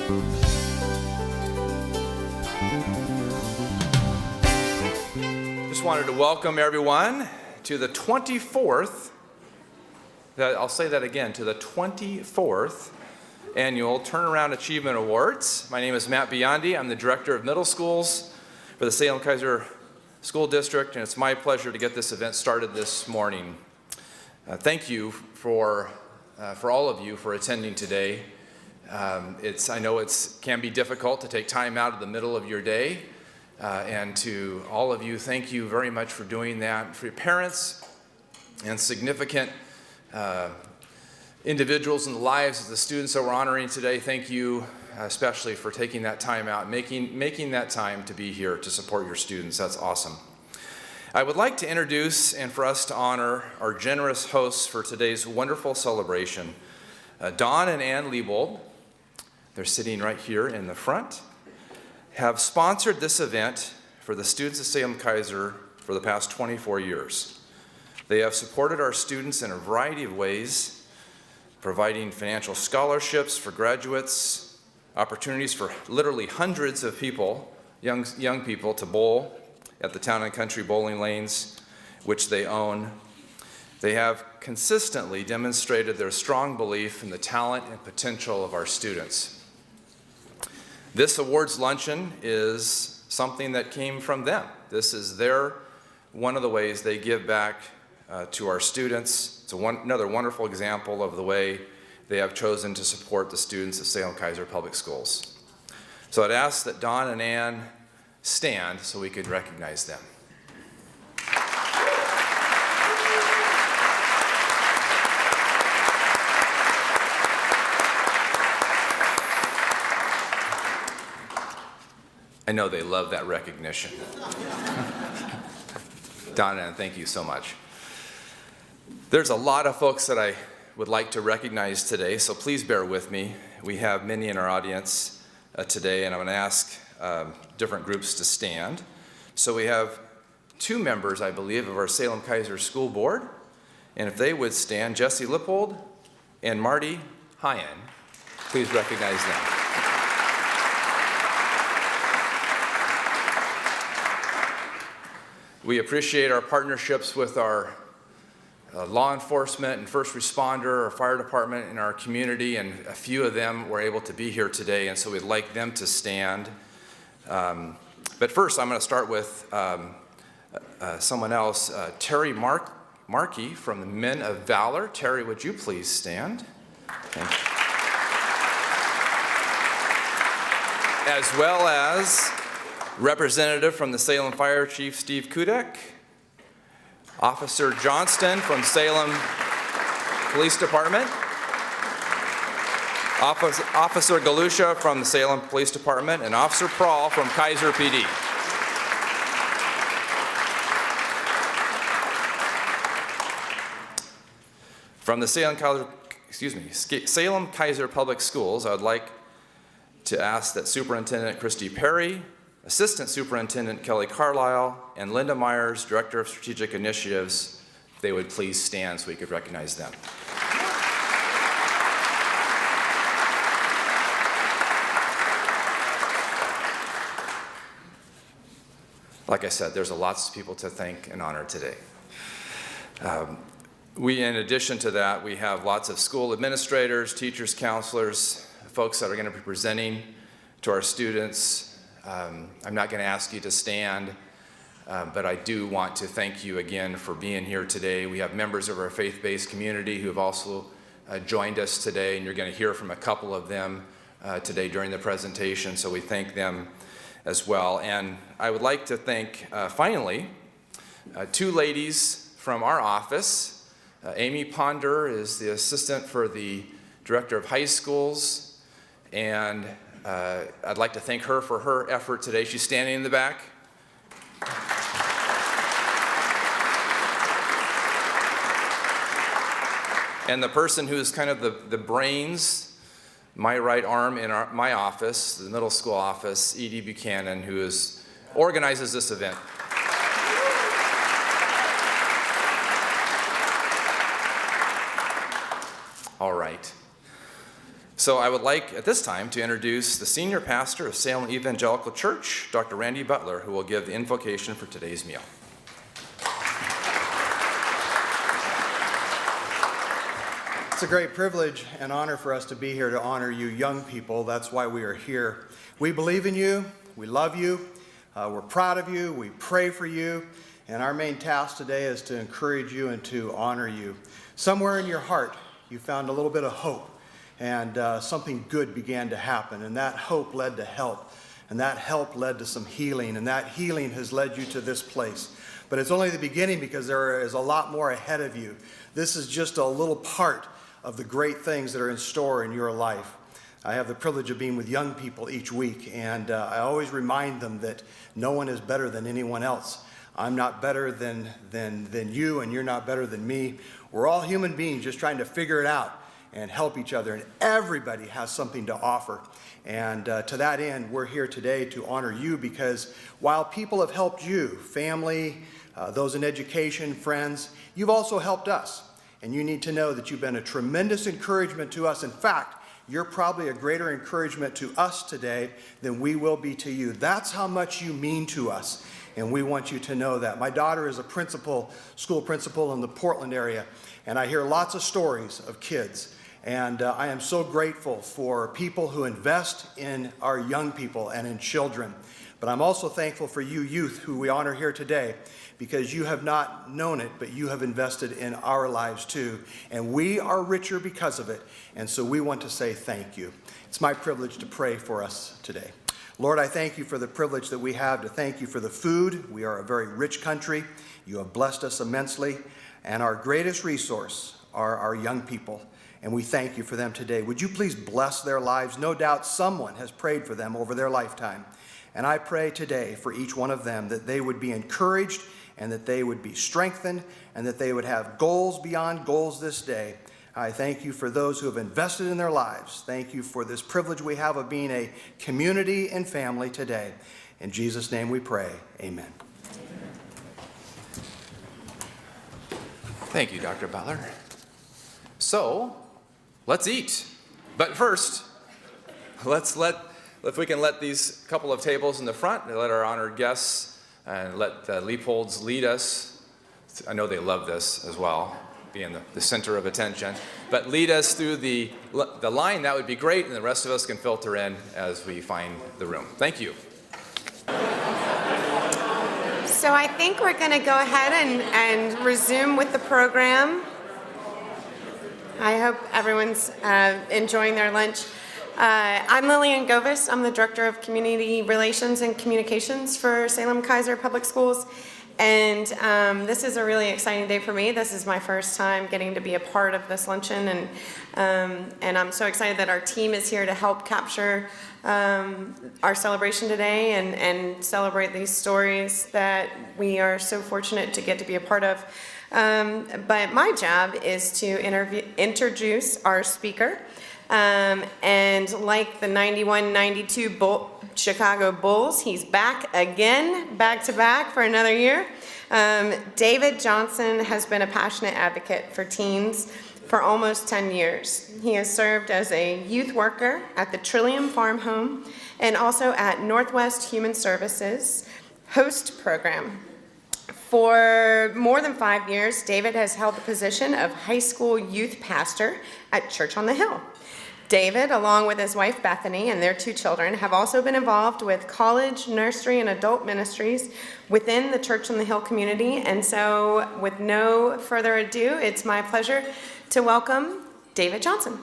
Just wanted to welcome everyone to the 24th, I'll say that again, to the 24th Annual Turnaround Achievement Awards. My name is Matt Biondi. I'm the Director of Middle Schools for the Salem-Keizer School District, and it's my pleasure to get this event started this morning. Thank you for all of you for attending today. I know it can be difficult to take time out of the middle of your day, and to all of you, thank you very much for doing that. For your parents and significant individuals in the lives of the students that we're honoring today, thank you especially for taking that time out, making that time to be here to support your students. That's awesome. I would like to introduce and for us to honor our generous hosts for today's wonderful celebration. Don and Ann Liebold, they're sitting right here in the front, have sponsored this event for the students of Salem-Keizer for the past 24 years. They have supported our students in a variety of ways, providing financial scholarships for graduates, opportunities for literally hundreds of people, young people, to bowl at the Town and Country bowling lanes, which they own. They have consistently demonstrated their strong belief in the talent and potential of our students. This awards luncheon is something that came from them. This is one of the ways they give back to our students. It's another wonderful example of the way they have chosen to support the students of Salem-Keizer Public Schools. So I'd ask that Don and Ann stand so we could recognize them. I know they love that recognition. Don and Ann, thank you so much. There's a lot of folks that I would like to recognize today, so please bear with me. We have many in our audience today, and I'm going to ask different groups to stand. So we have two members, I believe, of our Salem-Keizer School Board, and if they would stand, Jesse Lippold and Marty Hyen. Please recognize them. We appreciate our partnerships with our law enforcement and first responder, our fire department in our community, and a few of them were able to be here today, and so we'd like them to stand. But first, I'm going to start with someone else, Terry Markey from the Men of Valor. Terry, would you please stand? Thank you. As well as representative from the Salem Fire Chief, Steve Kudek, Officer Johnston from Salem Police Department, Officer Galusha from the Salem Police Department, and Officer Prawl from Keizer PD. From the Salem Keizer Public Schools, I would like to ask that Superintendent Christy Perry, Assistant Superintendent Kelly Carlisle, and Linda Myers, Director of Strategic Initiatives, if they would please stand so we could recognize them. Like I said, there's lots of people to thank and honor today. In addition to that, we have lots of school administrators, teachers, counselors, folks that are going to be presenting to our students. I'm not going to ask you to stand, but I do want to thank you again for being here today. We have members of our faith-based community who have also joined us today, and you're going to hear from a couple of them today during the presentation, so we thank them as well. And I would like to thank, finally, two ladies from our office. Amy Ponder is the assistant for the director of high schools, and I'd like to thank her for her effort today. She's standing in the back. And the person who's kind of the brains, my right arm in my office, the middle school office, Edie Buchanan, who organizes this event. All right. So I would like at this time to introduce the senior pastor of Salem Evangelical Church, Dr. Randy Butler, who will give the invocation for today's meal. It's a great privilege and honor for us to be here to honor you young people. That's why we are here. We believe in you. We love you. We're proud of you. We pray for you. And our main task today is to encourage you and to honor you. Somewhere in your heart, you found a little bit of hope, and something good began to happen. And that hope led to help. And that help led to some healing. And that healing has led you to this place. But it's only the beginning, because there is a lot more ahead of you. This is just a little part of the great things that are in store in your life. I have the privilege of being with young people each week, and I always remind them that no one is better than anyone else. I'm not better than you, and you're not better than me. We're all human beings just trying to figure it out and help each other, and everybody has something to offer. And to that end, we're here today to honor you, because while people have helped you, family, those in education, friends, you've also helped us. And you need to know that you've been a tremendous encouragement to us. In fact, you're probably a greater encouragement to us today than we will be to you. That's how much you mean to us, and we want you to know that. My daughter is a school principal in the Portland area, and I hear lots of stories of kids. And I am so grateful for people who invest in our young people and in children. But I'm also thankful for you youth who we honor here today, because you have not known it, but you have invested in our lives too. And we are richer because of it. And so we want to say thank you. It's my privilege to pray for us today. Lord, I thank you for the privilege that we have to thank you for the food. We are a very rich country. You have blessed us immensely. And our greatest resource are our young people. And we thank you for them today. Would you please bless their lives? No doubt someone has prayed for them over their lifetime. And I pray today for each one of them that they would be encouraged, and that they would be strengthened, and that they would have goals beyond goals this day. I thank you for those who have invested in their lives. Thank you for this privilege we have of being a community and family today. In Jesus' name we pray. Amen. Thank you, Dr. Butler. So, let's eat. But first, if we can let these couple of tables in the front, let our honored guests and let the Leopolds lead us. I know they love this as well, being the center of attention. But lead us through the line, that would be great, and the rest of us can filter in as we find the room. Thank you. So I think we're going to go ahead and resume with the program. I hope everyone's enjoying their lunch. I'm Lillian Govis. I'm the Director of Community Relations and Communications for Salem Keizer Public Schools. And this is a really exciting day for me. This is my first time getting to be a part of this luncheon. And I'm so excited that our team is here to help capture our celebration today and celebrate these stories that we are so fortunate to get to be a part of. But my job is to introduce our speaker. And like the 91-92 Chicago Bulls, he's back again, back to back for another year. David Johnson has been a passionate advocate for teens for almost 10 years. He has served as a youth worker at the Trillium Farm Home and also at Northwest Human Services Host Program. For more than 5 years, David has held the position of high school youth pastor at Church on the Hill. David, along with his wife Bethany and their 2 children, have also been involved with college, nursery, and adult ministries within the Church on the Hill community. And so, with no further ado, it's my pleasure to welcome David Johnson.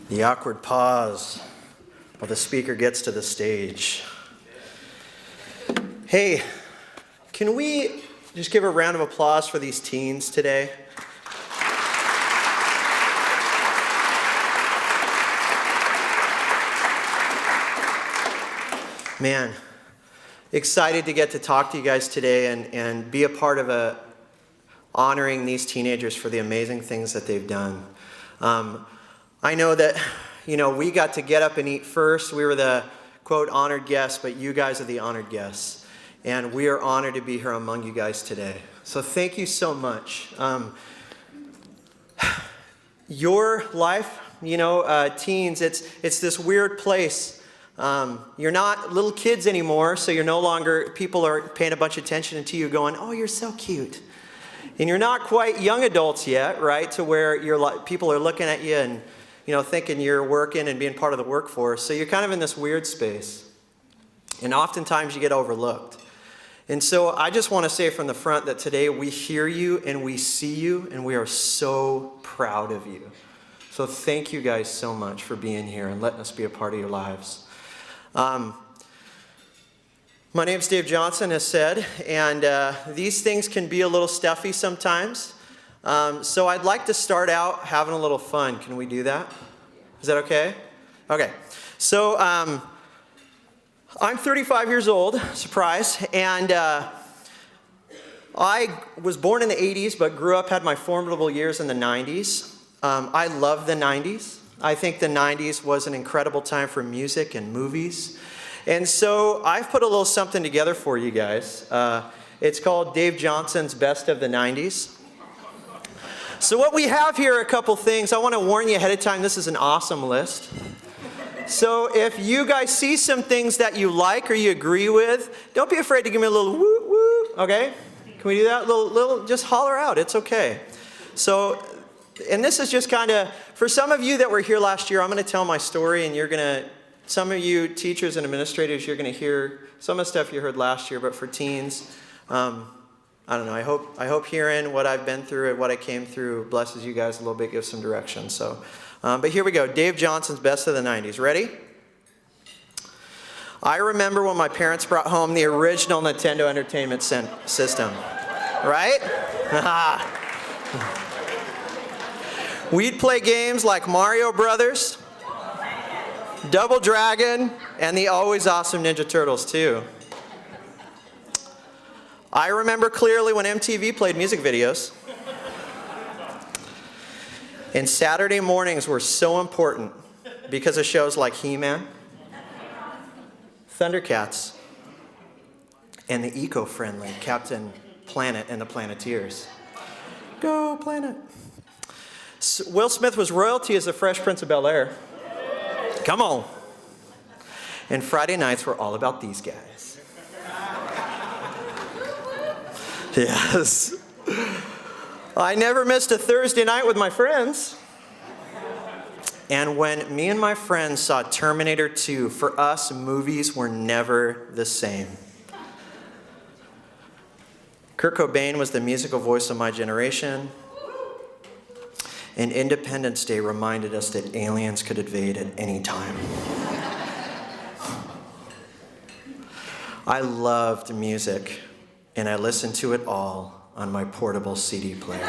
The awkward pause while the speaker gets to the stage. Hey, can we just give a round of applause for these teens today? Man, excited to get to talk to you guys today and be a part of honoring these teenagers for the amazing things that they've done. I know that, we got to get up and eat first. We were the, quote, honored guests, but you guys are the honored guests. and we are honored to be here among you guys today. So thank you so much. Your life, teens, it's this weird place. You're not little kids anymore, so you're no longer, people are paying a bunch of attention to you going, oh, you're so cute. And you're not quite young adults yet, right, to where people are looking at you and, thinking you're working and being part of the workforce. So you're kind of in this weird space. And oftentimes you get overlooked. And so I just want to say from the front that today we hear you and we see you, and we are so proud of you. So thank you guys so much for being here and letting us be a part of your lives. My name's Dave Johnson, as said, and these things can be a little stuffy sometimes. So I'd like to start out having a little fun. Can we do that? Is that okay? Okay. So I'm 35 years old, surprise, and I was born in the 80s, but grew up, had my formidable years in the 90s. I love the 90s. I think the 90s was an incredible time for music and movies. And so I've put a little something together for you guys. It's called Dave Johnson's Best of the 90s. So what we have here are a couple things. I want to warn you ahead of time, this is an awesome list. So if you guys see some things that you like or you agree with, don't be afraid to give me a little woo woo, okay? Can we do that? Little, just holler out, it's okay. So, and this is just kind of, for some of you that were here last year, I'm going to tell my story, and some of you teachers and administrators, you're going to hear some of the stuff you heard last year, but for teens, I don't know, I hope hearing what I've been through and what I came through blesses you guys a little bit, gives some direction. So, but here we go, Dave Johnson's Best of the 90s. Ready? I remember when my parents brought home the original Nintendo Entertainment System, right? We'd play games like Mario Brothers, Double Dragon, and the always awesome Ninja Turtles too. I remember clearly when MTV played music videos. And Saturday mornings were so important because of shows like He-Man, Thundercats, and the eco-friendly Captain Planet and the Planeteers. Go Planet! Will Smith was royalty as the Fresh Prince of Bel-Air. Come on. And Friday nights were all about these guys. Yes. I never missed a Thursday night with my friends. And when me and my friends saw Terminator 2, for us, movies were never the same. Kurt Cobain was the musical voice of my generation. And Independence Day reminded us that aliens could invade at any time. I loved music, and I listened to it all on my portable CD player.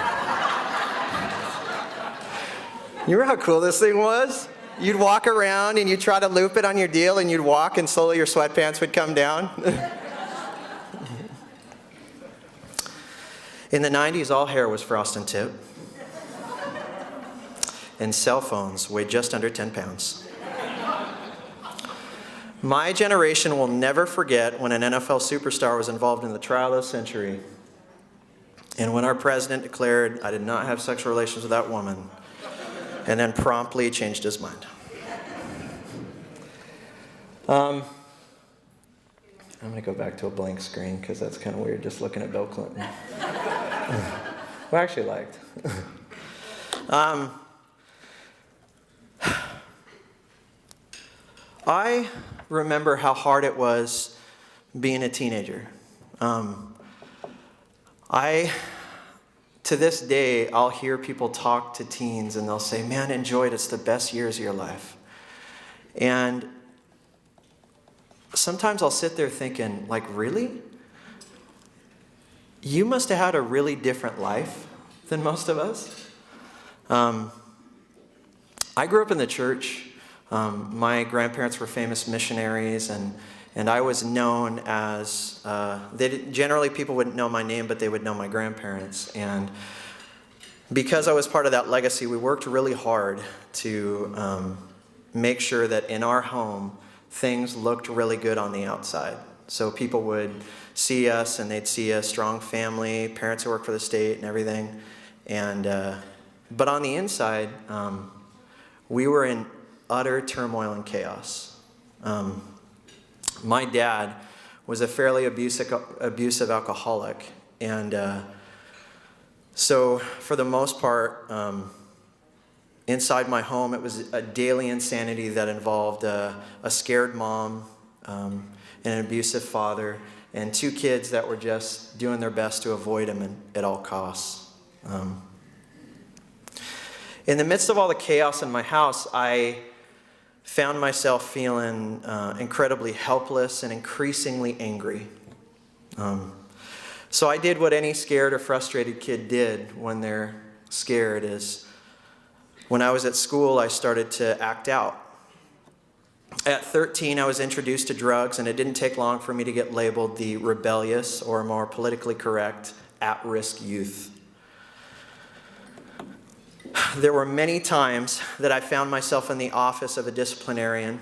You remember how cool this thing was? You'd walk around and you'd try to loop it on your deal, and you'd walk and slowly your sweatpants would come down. In the 90s, all hair was frost and tip. And cell phones weighed just under 10 pounds. My generation will never forget when an NFL superstar was involved in the trial of the century. And when our president declared, I did not have sexual relations with that woman, and then promptly changed his mind. I'm going to go back to a blank screen because that's kind of weird, just looking at Bill Clinton. Who I actually liked. I remember how hard it was being a teenager. To this day, I'll hear people talk to teens and they'll say, man, enjoy it, it's the best years of your life. And sometimes I'll sit there thinking, like, really? You must have had a really different life than most of us. I grew up in the church. My grandparents were famous missionaries, and I was known as, generally people wouldn't know my name, but they would know my grandparents. And because I was part of that legacy, we worked really hard to make sure that in our home, things looked really good on the outside. So people would see us, and they'd see a strong family, parents who work for the state and everything. But on the inside, we were in utter turmoil and chaos. My dad was a fairly abusive alcoholic. And so for the most part, inside my home, it was a daily insanity that involved a scared mom, and an abusive father, and 2 kids that were just doing their best to avoid him at all costs. In the midst of all the chaos in my house, I found myself feeling incredibly helpless and increasingly angry. So I did what any scared or frustrated kid did when they're scared. Is when I was at school, I started to act out. At 13, I was introduced to drugs, and it didn't take long for me to get labeled the rebellious, or more politically correct, at-risk youth. There were many times that I found myself in the office of a disciplinarian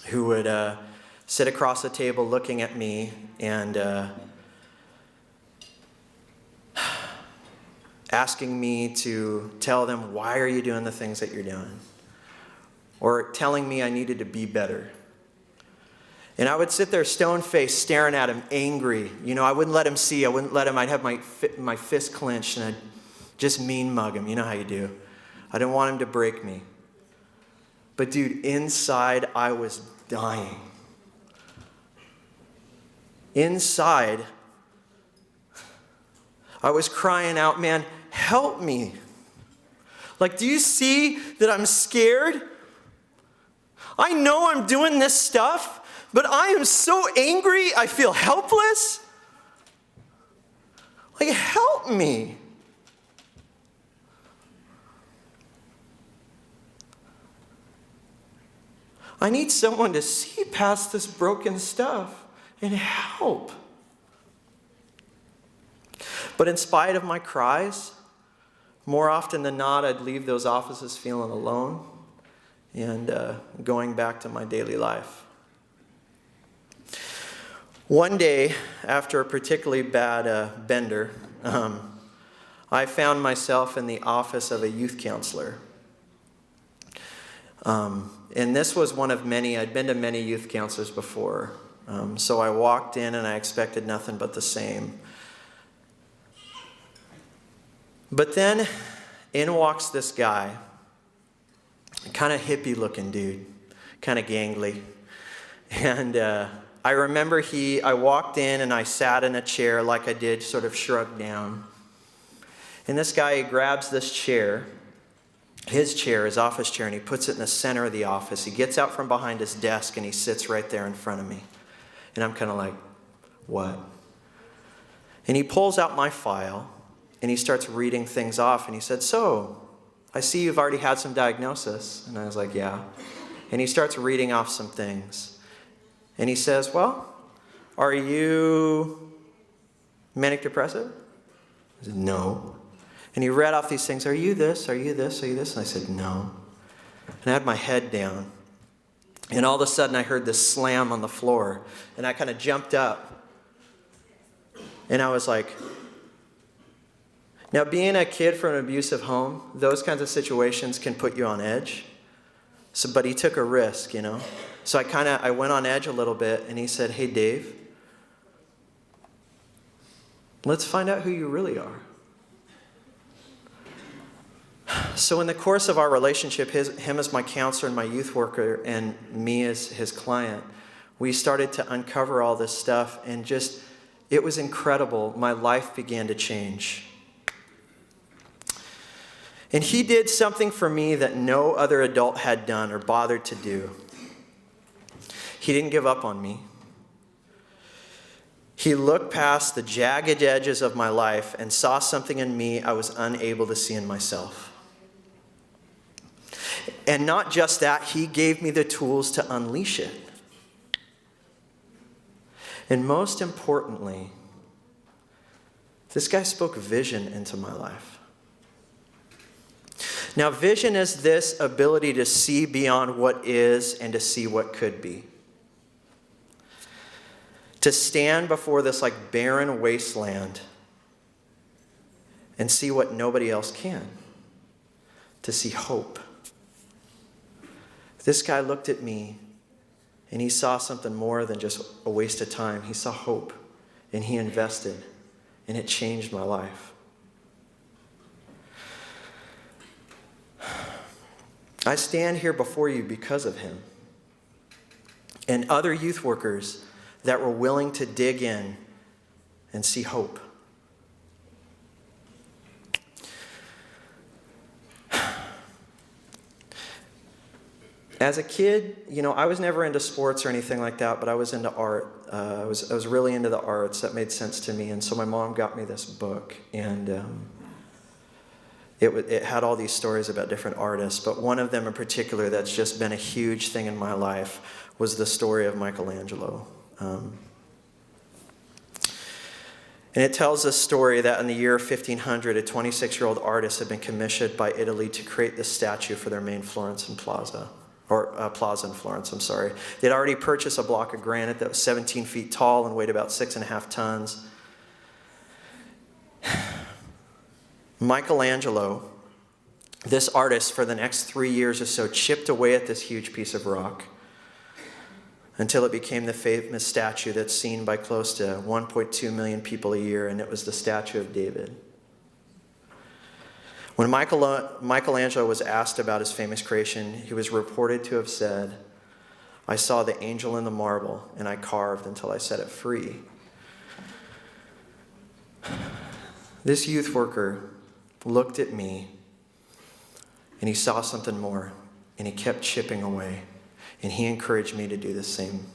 who would sit across the table looking at me and asking me to tell them, why are you doing the things that you're doing? Or telling me I needed to be better. And I would sit there stone-faced staring at him, angry. You know, I wouldn't let him see. I wouldn't let him. I'd have my fist clenched, and I'd just mean mug him. You know how you do. I didn't want him to break me. But dude, inside I was dying. Inside, I was crying out, man, help me. Like, do you see that I'm scared? I know I'm doing this stuff, but I am so angry, I feel helpless. Like, help me. I need someone to see past this broken stuff and help. But in spite of my cries, more often than not, I'd leave those offices feeling alone and going back to my daily life. One day, after a particularly bad bender, I found myself in the office of a youth counselor. And this was one of many. I'd been to many youth counselors before. So I walked in and I expected nothing but the same. But then in walks this guy, kind of hippie looking dude, kind of gangly. And I remember I walked in and I sat in a chair like I did, sort of shrugged down. And this guy grabs this chair, his office chair, and he puts it in the center of the office. He gets out from behind his desk and he sits right there in front of me. And I'm kind of like, what? And he pulls out my file and he starts reading things off. And he said, so, I see you've already had some diagnosis. And I was like, yeah. And he starts reading off some things. And he says, well, are you manic depressive? I said, no. And he read off these things. Are you this? Are you this? Are you this? And I said, no. And I had my head down. And all of a sudden I heard this slam on the floor. And I kind of jumped up. And I was like, now being a kid from an abusive home, those kinds of situations can put you on edge. But he took a risk, you know. So I went on edge a little bit. And he said, hey, Dave, let's find out who you really are. So in the course of our relationship, him as my counselor and my youth worker and me as his client, we started to uncover all this stuff, and it was incredible. My life began to change. And he did something for me that no other adult had done or bothered to do. He didn't give up on me. He looked past the jagged edges of my life and saw something in me I was unable to see in myself. And not just that, he gave me the tools to unleash it. And most importantly, this guy spoke vision into my life. Now, vision is this ability to see beyond what is and to see what could be. To stand before this like barren wasteland and see what nobody else can. To see hope. This guy looked at me and he saw something more than just a waste of time. He saw hope and he invested, and it changed my life. I stand here before you because of him and other youth workers that were willing to dig in and see hope. As a kid, I was never into sports or anything like that, but I was into art. I was really into the arts. That made sense to me. And so my mom got me this book, and it had all these stories about different artists. But one of them in particular that's just been a huge thing in my life was the story of Michelangelo. And it tells this story that in the year 1500, a 26-year-old artist had been commissioned by Italy to create this statue for their main Florence and plaza in Florence, I'm sorry. They'd already purchased a block of granite that was 17 feet tall and weighed about 6.5 tons. Michelangelo, this artist, for the next 3 years or so, chipped away at this huge piece of rock until it became the famous statue that's seen by close to 1.2 million people a year, and it was the statue of David. When Michelangelo was asked about his famous creation, he was reported to have said, "I saw the angel in the marble, and I carved until I set it free." This youth worker looked at me, and he saw something more, and he kept chipping away, and he encouraged me to do the same.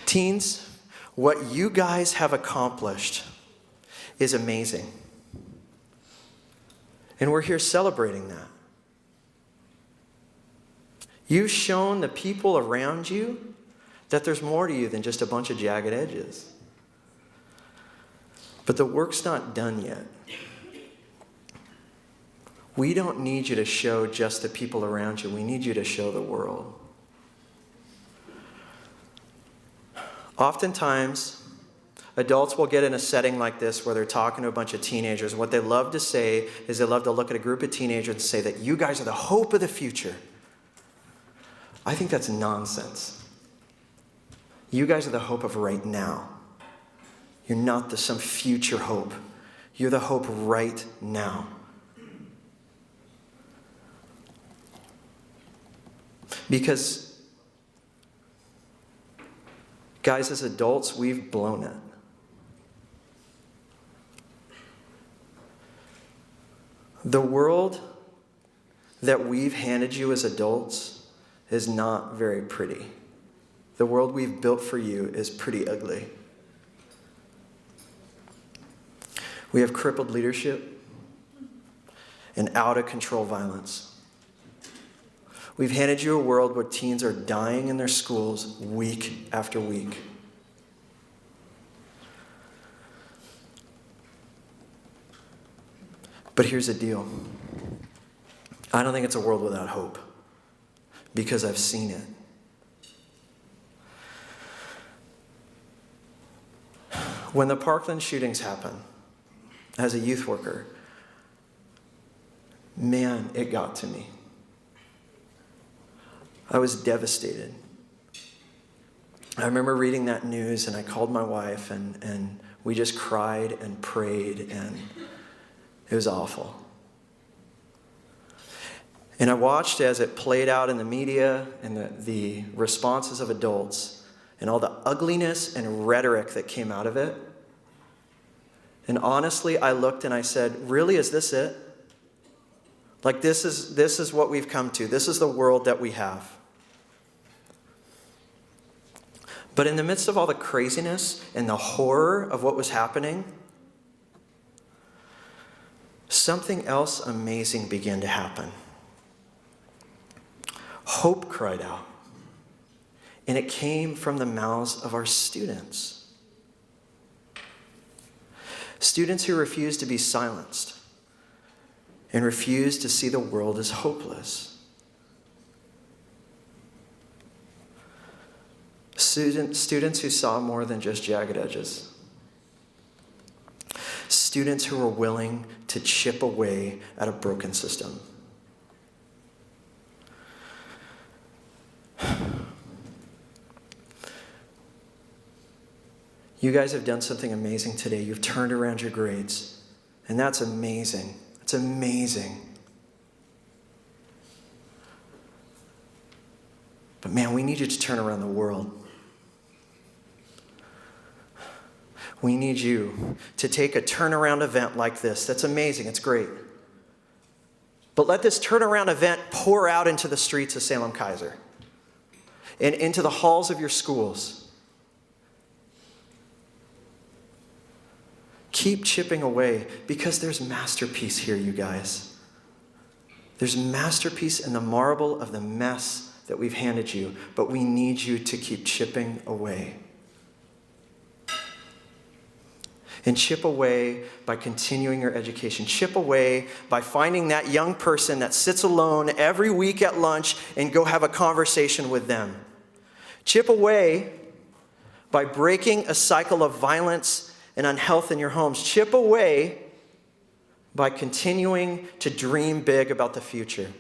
Teens, what you guys have accomplished is amazing. And we're here celebrating that. You've shown the people around you that there's more to you than just a bunch of jagged edges. But the work's not done yet. We don't need you to show just the people around you. We need you to show the world. Oftentimes, adults will get in a setting like this where they're talking to a bunch of teenagers. What they love to say is they love to look at a group of teenagers and say that you guys are the hope of the future. I think that's nonsense. You guys are the hope of right now. You're not some future hope. You're the hope right now. Because, guys, as adults, we've blown it. The world that we've handed you as adults is not very pretty. The world we've built for you is pretty ugly. We have crippled leadership and out-of-control violence. We've handed you a world where teens are dying in their schools week after week. But here's the deal. I don't think it's a world without hope, because I've seen it. When the Parkland shootings happened, as a youth worker, man, it got to me. I was devastated. I remember reading that news, and I called my wife, and we just cried and prayed, and it was awful. And I watched as it played out in the media and the responses of adults and all the ugliness and rhetoric that came out of it. And honestly, I looked and I said, really, is this it? Like, this is what we've come to. This is the world that we have. But in the midst of all the craziness and the horror of what was happening, something else amazing began to happen. Hope cried out, and it came from the mouths of our students. Students who refused to be silenced and refused to see the world as hopeless. Students who saw more than just jagged edges. Students who were willing to chip away at a broken system. You guys have done something amazing today. You've turned around your grades. And that's amazing. It's amazing. But man, we need you to turn around the world. We need you to take a turnaround event like this. That's amazing. It's great. But let this turnaround event pour out into the streets of Salem Kaiser and into the halls of your schools. Keep chipping away because there's masterpiece here, you guys. There's masterpiece in the marble of the mess that we've handed you, but we need you to keep chipping away. And chip away by continuing your education. Chip away by finding that young person that sits alone every week at lunch and go have a conversation with them. Chip away by breaking a cycle of violence and unhealth in your homes. Chip away by continuing to dream big about the future.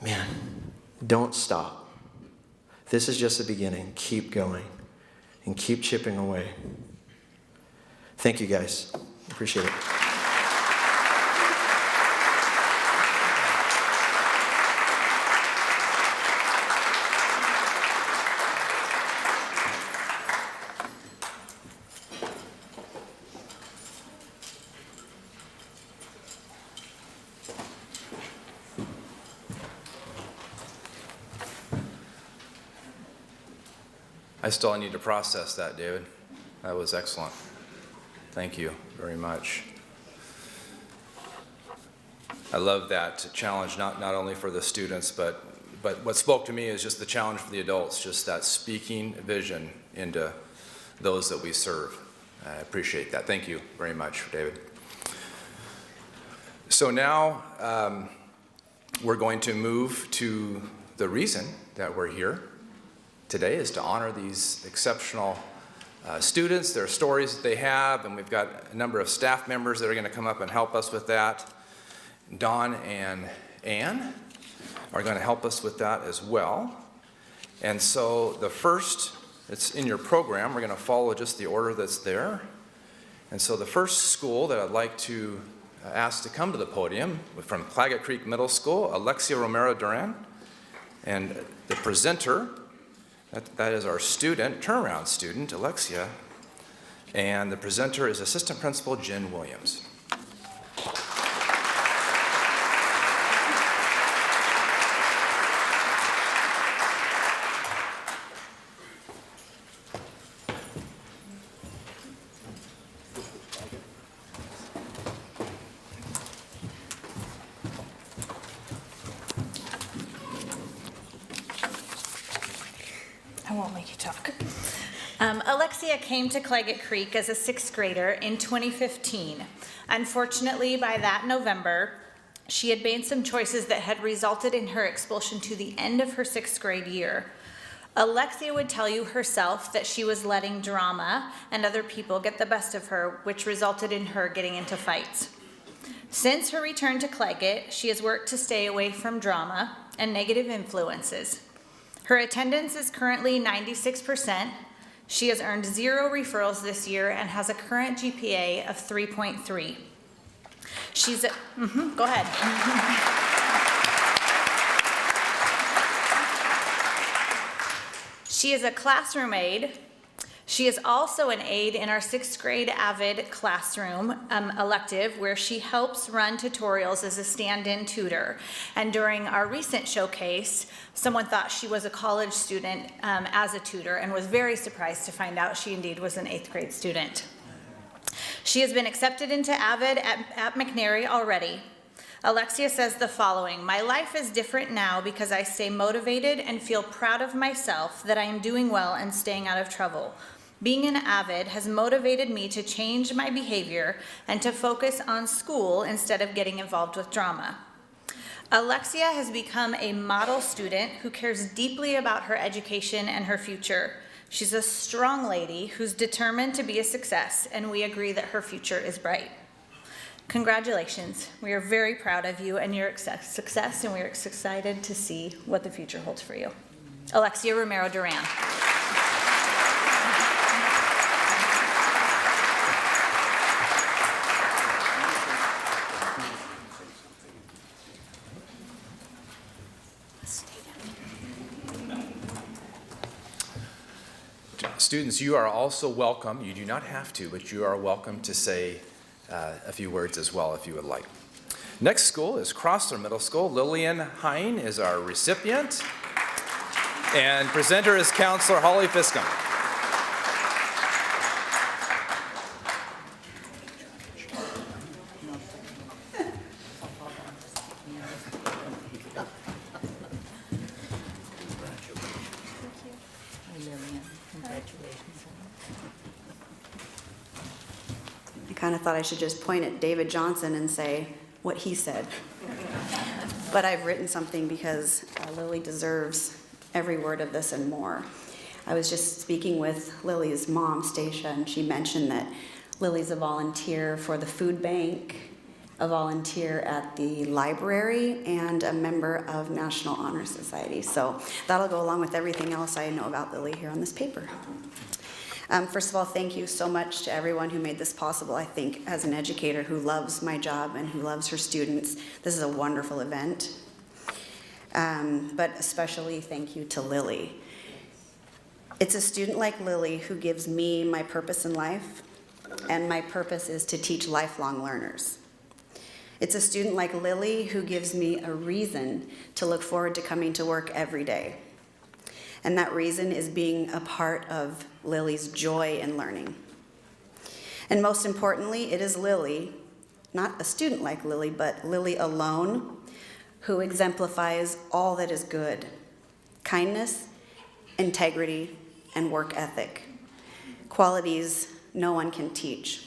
Man, don't stop. This is just the beginning. Keep going and keep chipping away. Thank you, guys. Appreciate it. I still need to process that, David. That was excellent. Thank you very much. I love that challenge, not only for the students, but what spoke to me is just the challenge for the adults, just that speaking vision into those that we serve. I appreciate that. Thank you very much, David. So now we're going to move to the reason that we're here today is to honor these exceptional students, their stories that they have, and we've got a number of staff members that are going to come up and help us with that. Don and Ann are going to help us with that as well. And so the first, it's in your program, we're going to follow just the order that's there. And so the first school that I'd like to ask to come to the podium from Claggett Creek Middle School, Alexia Romero Duran, and the presenter, that is our student, turnaround student, Alexia, and the presenter is Assistant Principal Jen Williams. I won't make you talk. Alexia came to Claggett Creek as a sixth grader in 2015. Unfortunately, by that November, she had made some choices that had resulted in her expulsion to the end of her sixth grade year. Alexia would tell you herself that she was letting drama and other people get the best of her, which resulted in her getting into fights. Since her return to Claggett, she has worked to stay away from drama and negative influences. Her attendance is currently 96%. She has earned 0 referrals this year and has a current GPA of 3.3. She's a, go ahead. She is a classroom aide. She is also an aide in our sixth grade AVID classroom elective, where she helps run tutorials as a stand-in tutor. And during our recent showcase, someone thought she was a college student as a tutor and was very surprised to find out she indeed was an 8th grade student. She has been accepted into AVID at McNary already. Alexia says the following: "My life is different now because I stay motivated and feel proud of myself that I am doing well and staying out of trouble. Being an AVID has motivated me to change my behavior and to focus on school instead of getting involved with drama. Alexia has become a model student who cares deeply about her education and her future. She's a strong lady who's determined to be a success, and we agree that her future is bright. Congratulations. We are very proud of you and your success, and we are excited to see what the future holds for you. Alexia Romero Duran. Students, you are also welcome. You do not have to, but you are welcome to say a few words as well if you would like. Next school is Crossler Middle School. Lillian Hine is our recipient. And presenter is Counselor Holly Fiskum. I kind of thought I should just point at David Johnson and say what he said. But I've written something because Lily deserves every word of this and more. I was just speaking with Lily's mom, Stacia, and she mentioned that Lily's a volunteer for the food bank, a volunteer at the library, and a member of National Honor Society. So that'll go along with everything else I know about Lily here on this paper. First of all, thank you so much to everyone who made this possible. I think as an educator who loves my job and who loves her students, this is a wonderful event. But especially thank you to Lily. It's a student like Lily who gives me my purpose in life, and my purpose is to teach lifelong learners. It's a student like Lily who gives me a reason to look forward to coming to work every day. And that reason is being a part of Lily's joy in learning. And most importantly, it is Lily, not a student like Lily, but Lily alone, who exemplifies all that is good: kindness, integrity, and work ethic, qualities no one can teach.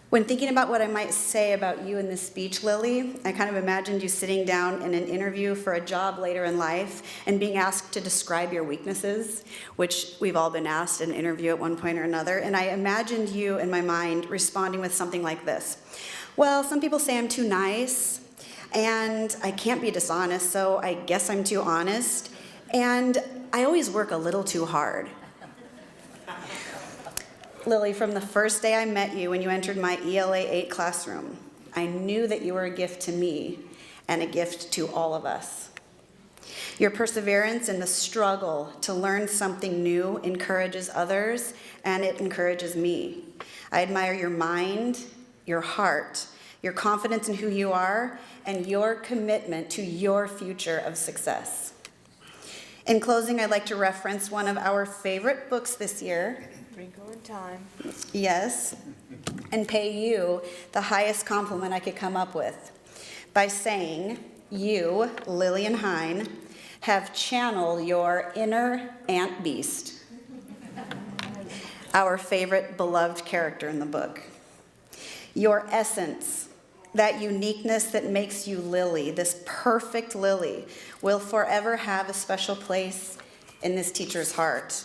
When thinking about what I might say about you in this speech, Lily, I kind of imagined you sitting down in an interview for a job later in life and being asked to describe your weaknesses, which we've all been asked in an interview at one point or another. And I imagined you in my mind responding with something like this: well, some people say I'm too nice, and I can't be dishonest, so I guess I'm too honest, and I always work a little too hard. Lily, from the first day I met you when you entered my ELA 8 classroom, I knew that you were a gift to me and a gift to all of us. Your perseverance in the struggle to learn something new encourages others, and it encourages me. I admire your mind, your heart, your confidence in who you are, and your commitment to your future of success. In closing, I'd like to reference one of our favorite books this year. Wrinkle in Time. Yes, and pay you the highest compliment I could come up with by saying you, Lillian Hine, have channeled your inner Aunt Beast, our favorite beloved character in the book. Your essence, that uniqueness that makes you Lily, this perfect Lily, will forever have a special place in this teacher's heart.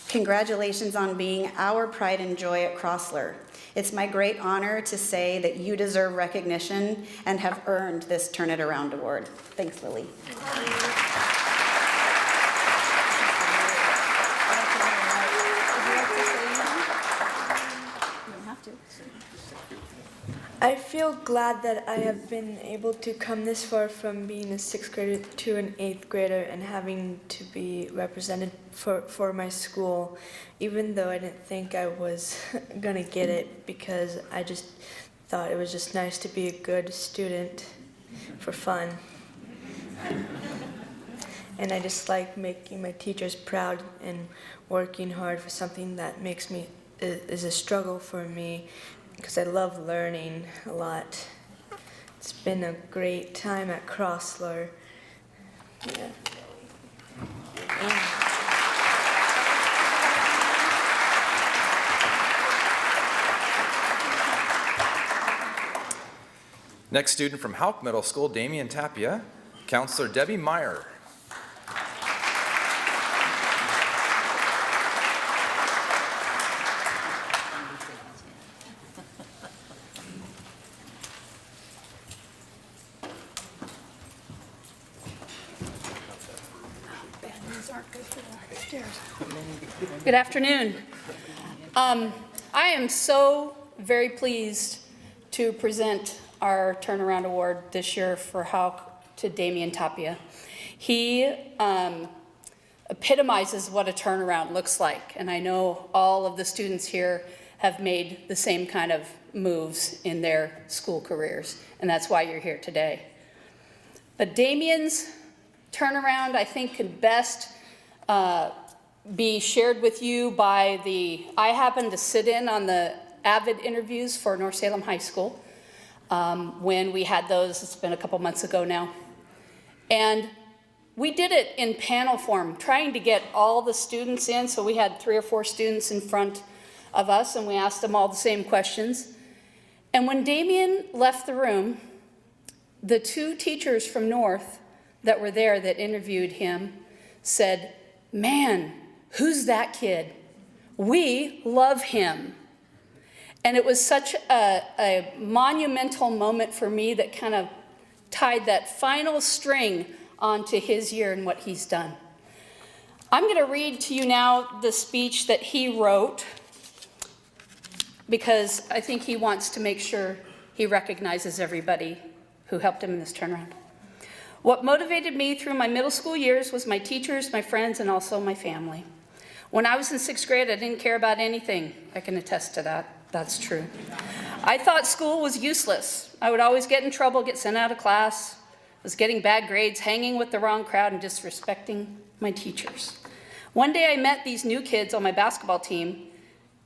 Congratulations on being our pride and joy at Crossler. It's my great honor to say that you deserve recognition and have earned this Turn It Around award. Thanks, Lily. I feel glad that I have been able to come this far from being a 6th grader to an 8th grader and having to be represented for my school, even though I didn't think I was gonna get it, because I just thought it was just nice to be a good student for fun. And I just like making my teachers proud and working hard for something that is a struggle for me, because I love learning a lot. It's been a great time at Crossler. Yeah. Next student from Houck Middle School, Damian Tapia, Counselor Debbie Meyer. Good afternoon. I am so very pleased to present our Turnaround Award this year for Houck to Damian Tapia. He epitomizes what a turnaround looks like, and I know all of the students here have made the same kind of moves in their school careers, and that's why you're here today. But Damian's turnaround, I think, could best be shared with you by I happened to sit in on the AVID interviews for North Salem High School when we had those. It's been a couple months ago now. And we did it in panel form, trying to get all the students in. So we had 3 or 4 students in front of us, and we asked them all the same questions. And when Damian left the room, the 2 teachers from North that were there that interviewed him said, "Man, who's that kid? We love him." And it was such a monumental moment for me that kind of tied that final string onto his year and what he's done. I'm going to read to you now the speech that he wrote, because I think he wants to make sure he recognizes everybody who helped him in this turnaround. "What motivated me through my middle school years was my teachers, my friends, and also my family. When I was in 6th grade, I didn't care about anything. I can attest to that. That's true. I thought school was useless. I would always get in trouble, get sent out of class, was getting bad grades, hanging with the wrong crowd, and disrespecting my teachers. One day I met these new kids on my basketball team.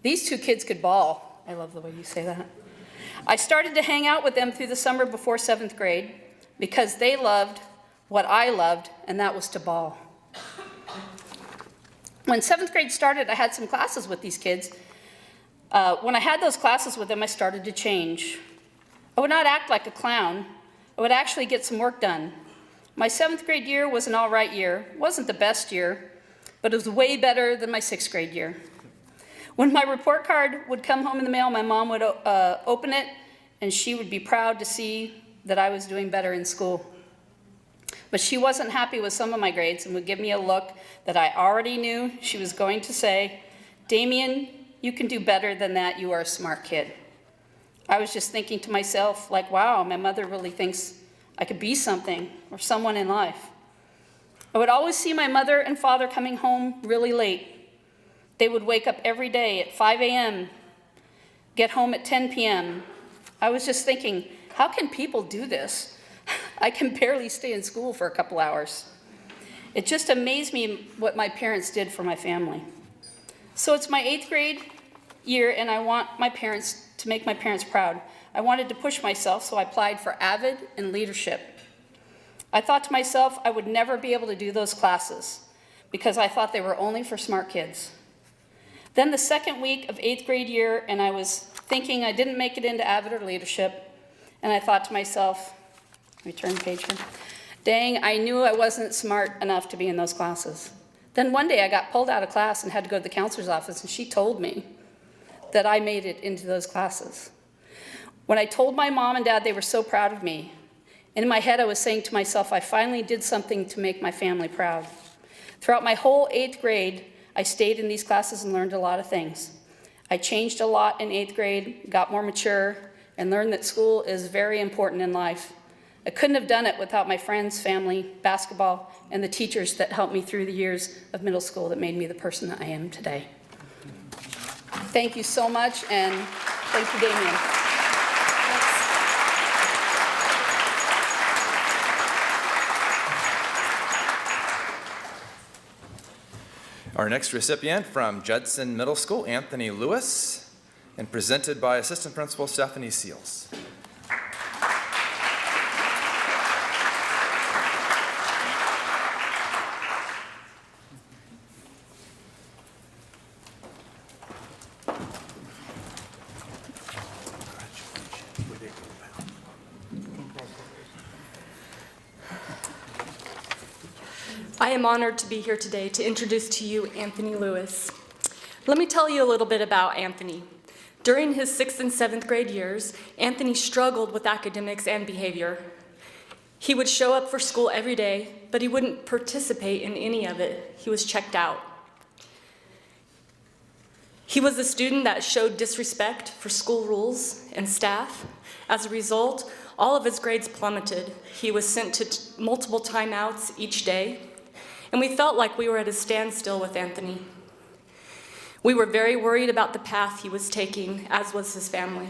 These 2 kids could ball." I love the way you say that. "I started to hang out with them through the summer before 7th grade because they loved what I loved, and that was to ball. When 7th grade started, I had some classes with these kids. When I had those classes with them, I started to change. I would not act like a clown. I would actually get some work done. My 7th grade year was an all right year. It wasn't the best year, but it was way better than my 6th grade year. When my report card would come home in the mail, my mom would open it, and she would be proud to see that I was doing better in school. But she wasn't happy with some of my grades and would give me a look that I already knew she was going to say, 'Damian, you can do better than that. You are a smart kid.' I was just thinking to myself, like, wow, my mother really thinks I could be something or someone in life. I would always see my mother and father coming home really late. They would wake up every day at 5 a.m., get home at 10 p.m. I was just thinking, how can people do this? I can barely stay in school for a couple hours. It just amazed me what my parents did for my family. So it's my 8th grade year, and I want my parents to make my parents proud. I wanted to push myself, so I applied for AVID and leadership. I thought to myself I would never be able to do those classes because I thought they were only for smart kids. Then the 2nd week of 8th grade year, and I was thinking I didn't make it into AVID or leadership, and I thought to myself, let me turn the page here. Dang, I knew I wasn't smart enough to be in those classes. Then one day I got pulled out of class and had to go to the counselor's office, and she told me that I made it into those classes. When I told my mom and dad, they were so proud of me. And in my head, I was saying to myself, I finally did something to make my family proud. Throughout my whole 8th grade, I stayed in these classes and learned a lot of things. I changed a lot in 8th grade, got more mature, and learned that school is very important in life. I couldn't have done it without my friends, family, basketball, and the teachers that helped me through the years of middle school that made me the person that I am today. Thank you so much, and thank you, Damian. Our next recipient from Judson Middle School, Anthony Lewis, and presented by Assistant Principal Stephanie Seals. I am honored to be here today to introduce to you Anthony Lewis. Let me tell you a little bit about Anthony. During his 6th and 7th grade years, Anthony struggled with academics and behavior. He would show up for school every day, but he wouldn't participate in any of it. He was checked out. He was a student that showed disrespect for school rules and staff. As a result, all of his grades plummeted. He was sent to multiple timeouts each day, and we felt like we were at a standstill with Anthony. We were very worried about the path he was taking, as was his family.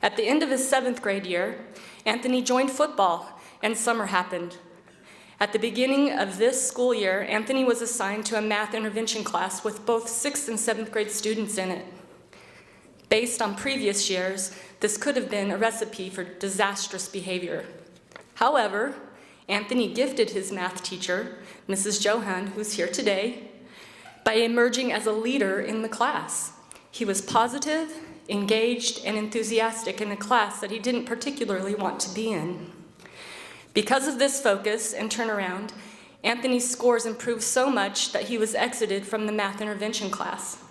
At the end of his 7th grade year, Anthony joined football, and summer happened. At the beginning of this school year, Anthony was assigned to a math intervention class with both 6th and 7th grade students in it. Based on previous years, this could have been a recipe for disastrous behavior. However, Anthony gifted his math teacher, Mrs. Johan, who's here today, by emerging as a leader in the class. He was positive, engaged, and enthusiastic in a class that he didn't particularly want to be in. Because of this focus and turnaround, Anthony's scores improved so much that he was exited from the math intervention class.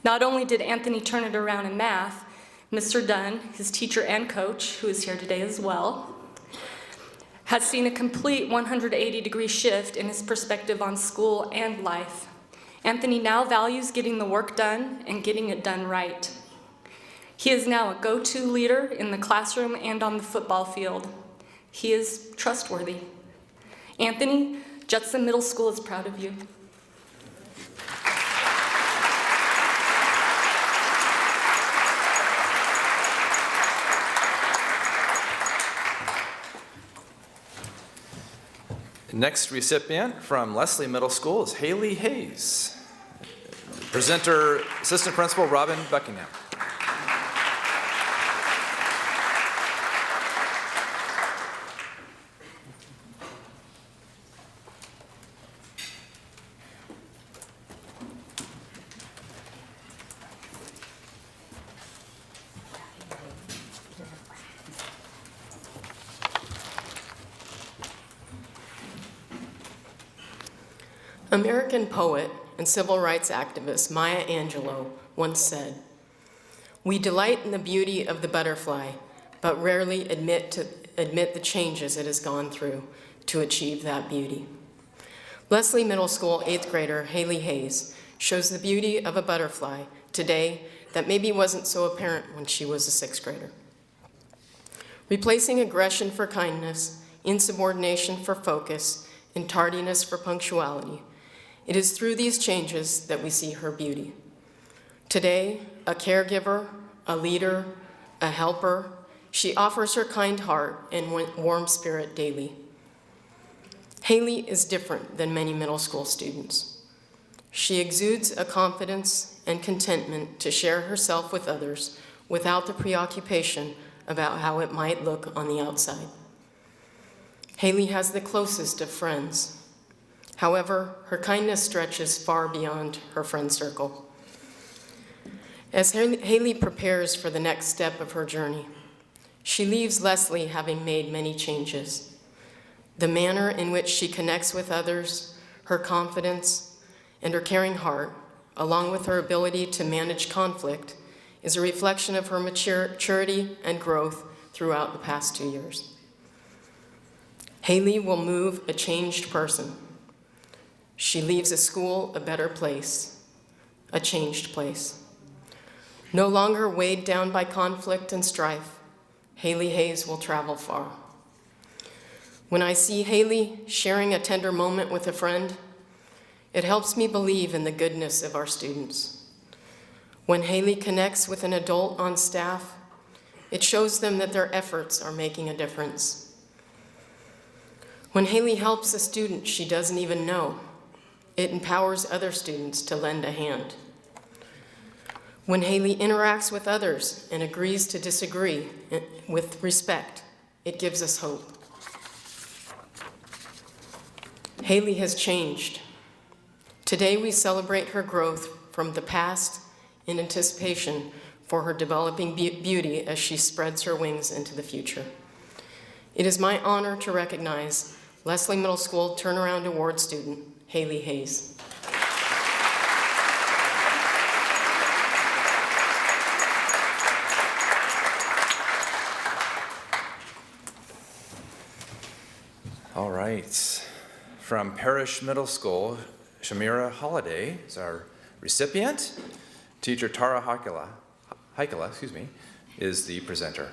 Not only did Anthony turn it around in math, Mr. Dunn, his teacher and coach, who is here today as well, has seen a complete 180-degree shift in his perspective on school and life. Anthony now values getting the work done and getting it done right. He is now a go-to leader in the classroom and on the football field. He is trustworthy. Anthony, Judson Middle School is proud of you. Next recipient from Leslie Middle School is Haley Hayes. Presenter, Assistant Principal Robin Buckingham. American poet and civil rights activist Maya Angelou once said, "We delight in the beauty of the butterfly, but rarely admit the changes it has gone through to achieve that beauty." Leslie Middle School 8th grader Haley Hayes shows the beauty of a butterfly today that maybe wasn't so apparent when she was a 6th grader. Replacing aggression for kindness, insubordination for focus, and tardiness for punctuality, it is through these changes that we see her beauty. Today, a caregiver, a leader, a helper, she offers her kind heart and warm spirit daily. Haley is different than many middle school students. She exudes a confidence and contentment to share herself with others without the preoccupation about how it might look on the outside. Haley has the closest of friends. However, her kindness stretches far beyond her friend circle. As Haley prepares for the next step of her journey, she leaves Leslie having made many changes. The manner in which she connects with others, her confidence, and her caring heart, along with her ability to manage conflict, is a reflection of her maturity and growth throughout the past 2 years. Haley will move a changed person. She leaves a school a better place, a changed place. No longer weighed down by conflict and strife, Haley Hayes will travel far. When I see Haley sharing a tender moment with a friend, it helps me believe in the goodness of our students. When Haley connects with an adult on staff, it shows them that their efforts are making a difference. When Haley helps a student she doesn't even know, it empowers other students to lend a hand. When Haley interacts with others and agrees to disagree with respect, it gives us hope. Haley has changed. Today we celebrate her growth from the past in anticipation for her developing beauty as she spreads her wings into the future. It is my honor to recognize Leslie Middle School Turnaround Award student, Haley Hayes. All right. From Parish Middle School, Shamira Holiday is our recipient. Teacher Tara Haikala, is the presenter.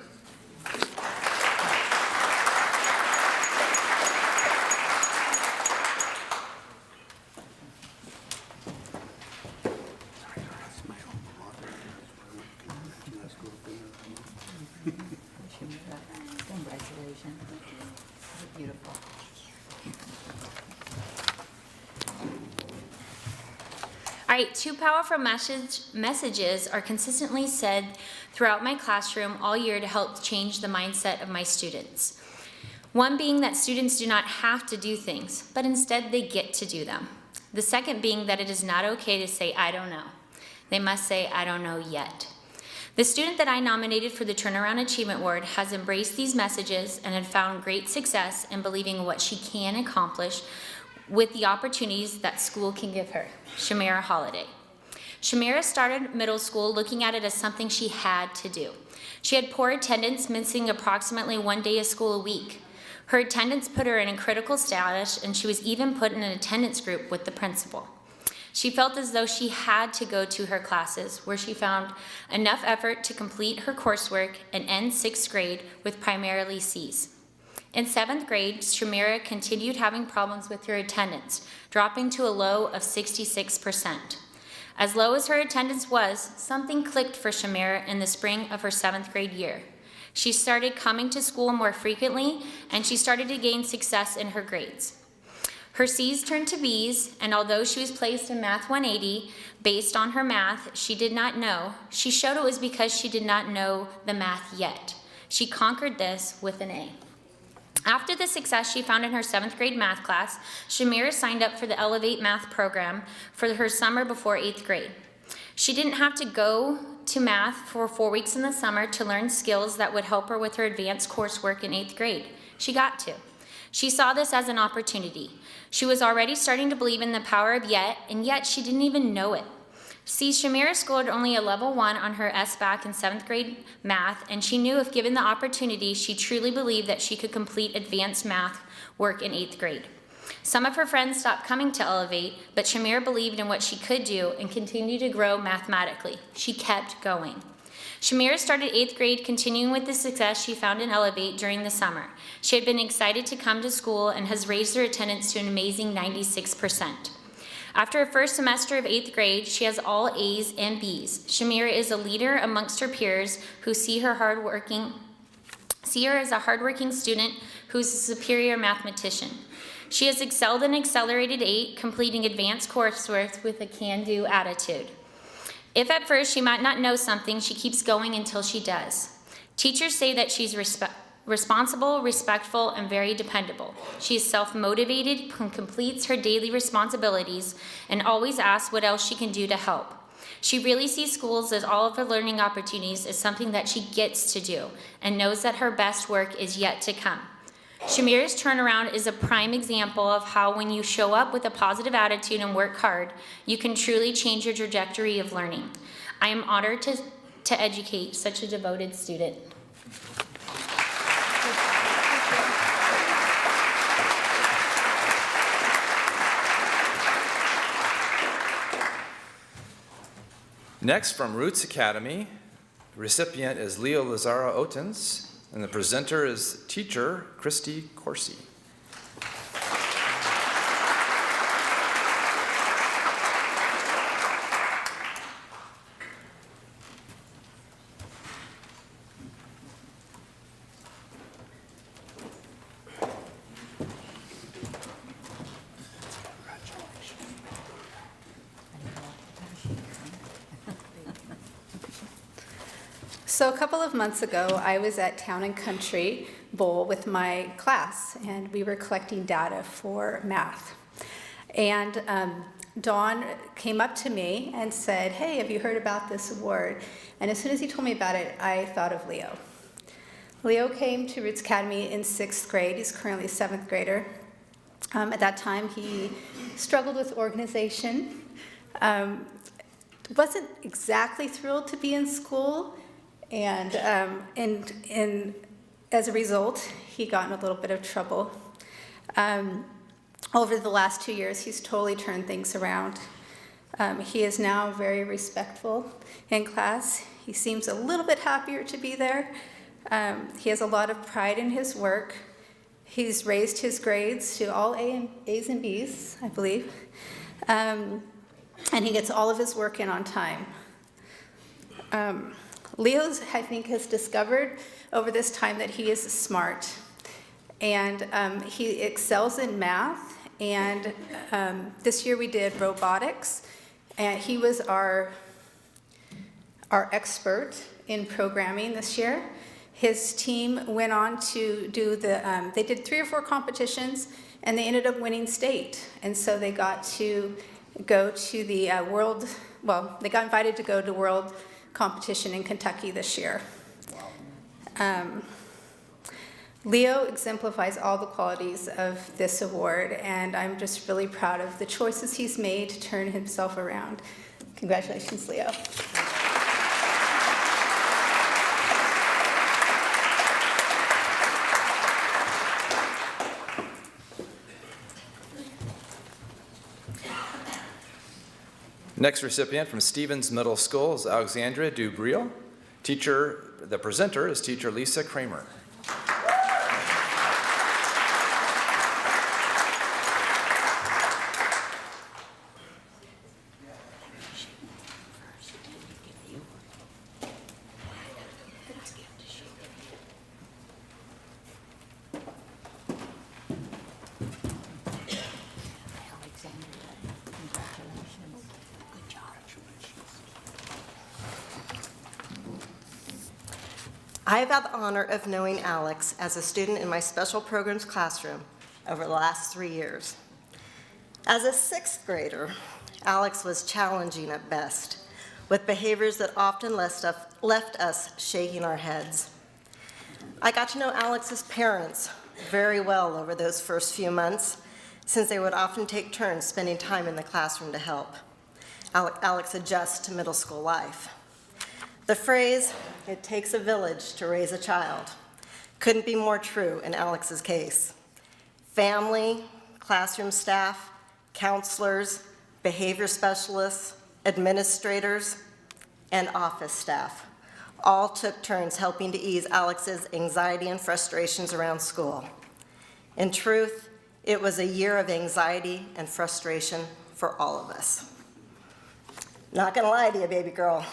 Congratulations. Beautiful. All right, two powerful messages are consistently said throughout my classroom all year to help change the mindset of my students. One being that students do not have to do things, but instead they get to do them. The second being that it is not okay to say, I don't know. They must say, I don't know yet. The student that I nominated for the Turnaround Achievement Award has embraced these messages and had found great success in believing what she can accomplish with the opportunities that school can give her. Shamira Holiday. Shamira started middle school looking at it as something she had to do. She had poor attendance, missing approximately 1 day of school a week. Her attendance put her in a critical status, and she was even put in an attendance group with the principal. She felt as though she had to go to her classes, where she found enough effort to complete her coursework and end 6th grade with primarily C's. In 7th grade, Shamira continued having problems with her attendance, dropping to a low of 66%. As low as her attendance was, something clicked for Shamira in the spring of her 7th grade year. She started coming to school more frequently, and she started to gain success in her grades. Her C's turned to B's, and although she was placed in Math 180 based on her math she did not know, she showed it was because she did not know the math yet. She conquered this with an A. After the success she found in her 7th grade math class, Shamira signed up for the Elevate Math program for her summer before 8th grade. She didn't have to go to math for 4 weeks in the summer to learn skills that would help her with her advanced coursework in 8th grade. She got to. She saw this as an opportunity. She was already starting to believe in the power of yet, and yet she didn't even know it. See, Shamira scored only a level 1 on her SBAC in 7th grade math, and she knew if given the opportunity, she truly believed that she could complete advanced math work in 8th grade. Some of her friends stopped coming to Elevate, but Shamira believed in what she could do and continued to grow mathematically. She kept going. Shamira started 8th grade, continuing with the success she found in Elevate during the summer. She had been excited to come to school and has raised her attendance to an amazing 96%. After her first semester of 8th grade, she has all A's and B's. Shamira is a leader amongst her peers who see her as a hardworking student who's a superior mathematician. She has excelled in Accelerated 8, completing advanced coursework with a can-do attitude. If at first she might not know something, she keeps going until she does. Teachers say that she's responsible, respectful, and very dependable. She is self-motivated, completes her daily responsibilities, and always asks what else she can do to help. She really sees schools as all of her learning opportunities as something that she gets to do, and knows that her best work is yet to come. Shamira's turnaround is a prime example of how when you show up with a positive attitude and work hard, you can truly change your trajectory of learning. I am honored to educate such a devoted student. Next, from Roots Academy, the recipient is Leo Lazara Otens, and the presenter is teacher Christy Corsi. So a couple of months ago, I was at Town and Country Bowl with my class, and we were collecting data for math. And Dawn came up to me and said, "Hey, have you heard about this award?" And as soon as he told me about it, I thought of Leo. Leo came to Roots Academy in 6th grade. He's currently a 7th grader. At that time, he struggled with organization, wasn't exactly thrilled to be in school, and as a result, he got in a little bit of trouble. Over the last 2 years, he's totally turned things around. He is now very respectful in class. He seems a little bit happier to be there. He has a lot of pride in his work. He's raised his grades to all A's and B's, I believe. And he gets all of his work in on time. Leo, I think, has discovered over this time that he is smart. And he excels in math. And this year we did robotics. And he was our expert in programming this year. His team went on to do they did 3 or 4 competitions, and they ended up winning state. And so they got to go to the they got invited to go to world competition in Kentucky this year. Leo exemplifies all the qualities of this award, and I'm just really proud of the choices he's made to turn himself around. Congratulations, Leo. Next recipient from Stevens Middle School is Alexandra Dubriel. The presenter is teacher Lisa Kramer. I have had the honor of knowing Alex as a student in my special programs classroom over the last 3 years. As a 6th grader, Alex was challenging at best, with behaviors that often left us shaking our heads. I got to know Alex's parents very well over those first few months, since they would often take turns spending time in the classroom to help Alex adjust to middle school life. The phrase, "It takes a village to raise a child," couldn't be more true in Alex's case. Family, classroom staff, counselors, behavior specialists, administrators, and office staff all took turns helping to ease Alex's anxiety and frustrations around school. In truth, it was a year of anxiety and frustration for all of us. Not gonna lie to you, baby girl.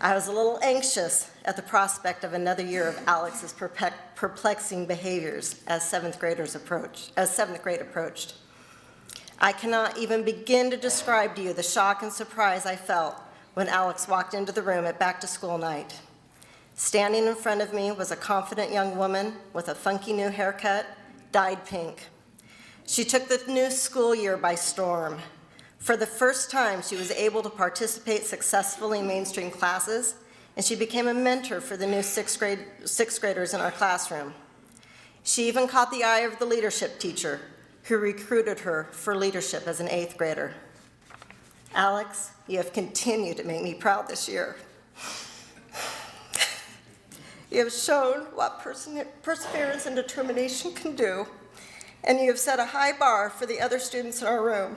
I was a little anxious at the prospect of another year of Alex's perplexing behaviors as 7th grade approached. I cannot even begin to describe to you the shock and surprise I felt when Alex walked into the room at back-to-school night. Standing in front of me was a confident young woman with a funky new haircut, dyed pink. She took the new school year by storm. For the first time, she was able to participate successfully in mainstream classes, and she became a mentor for the new sixth graders in our classroom. She even caught the eye of the leadership teacher, who recruited her for leadership as an 8th grader. Alex, you have continued to make me proud this year. You have shown what perseverance and determination can do, and you have set a high bar for the other students in our room.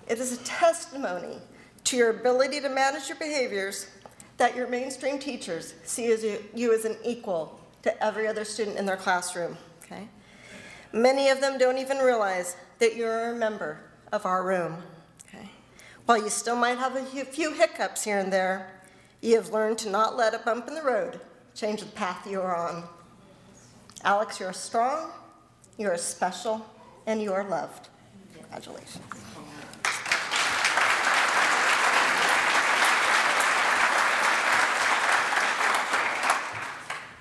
It is a testimony to your ability to manage your behaviors that your mainstream teachers see you as an equal to every other student in their classroom, okay? Many of them don't even realize that you're a member of our room, okay? While you still might have a few hiccups here and there, you have learned to not let a bump in the road change the path you are on. Alex, you're strong, you're special, and you are loved. Congratulations.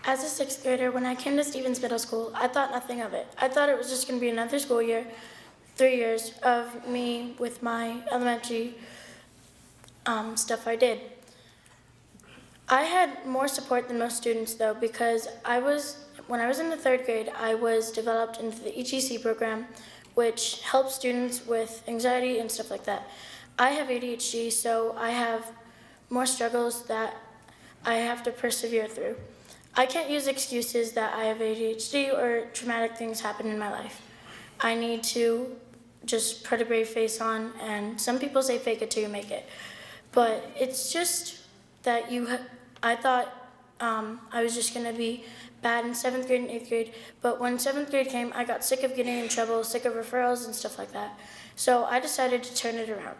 As a 6th grader, when I came to Stevens Middle School, I thought nothing of it. I thought it was just going to be another school year, 3 years of me with my elementary stuff I did. I had more support than most students, though, because when I was in the 3rd grade, I was developed into the EGC program, which helps students with anxiety and stuff like that. I have ADHD, so I have more struggles that I have to persevere through. I can't use excuses that I have ADHD or traumatic things happen in my life. I need to just put a brave face on, and some people say fake it till you make it. But it's just that I thought I was just gonna be bad in 7th grade and 8th grade, but when 7th grade came, I got sick of getting in trouble, sick of referrals and stuff like that. So I decided to turn it around.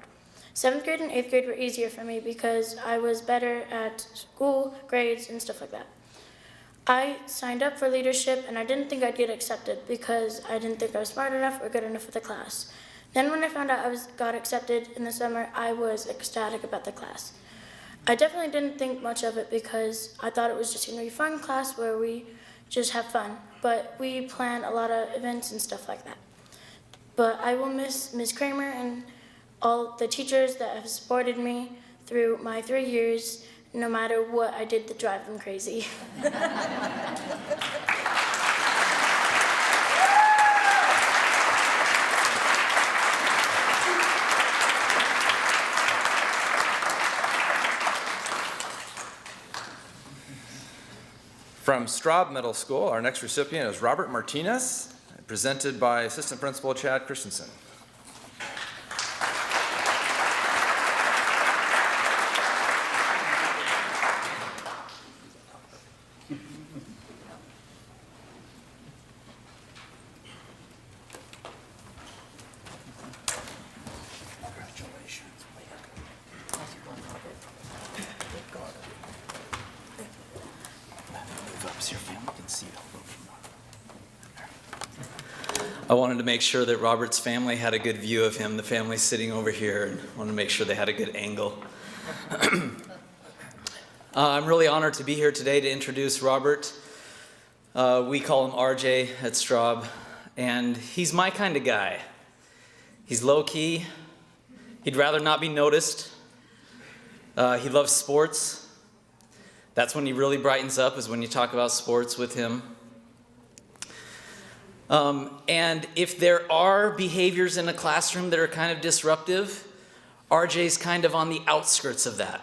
7th grade and 8th grade were easier for me because I was better at school, grades, and stuff like that. I signed up for leadership and I didn't think I'd get accepted because I didn't think I was smart enough or good enough for the class. Then when I found out I got accepted in the summer, I was ecstatic about the class. I definitely didn't think much of it because I thought it was just gonna be a fun class where we just have fun, but we plan a lot of events and stuff like that. But I will miss Ms. Kramer and all the teachers that have supported me through my 3 years, no matter what I did to drive them crazy. From Straub Middle School, our next recipient is Robert Martinez, presented by Assistant Principal Chad Christensen. I wanted to make sure that Robert's family had a good view of him. The family's sitting over here, and I wanted to make sure they had a good angle. I'm really honored to be here today to introduce Robert. We call him RJ at Straub, and he's my kind of guy. He's low-key. He'd rather not be noticed. He loves sports. That's when he really brightens up, is when you talk about sports with him. And if there are behaviors in a classroom that are kind of disruptive, RJ's kind of on the outskirts of that.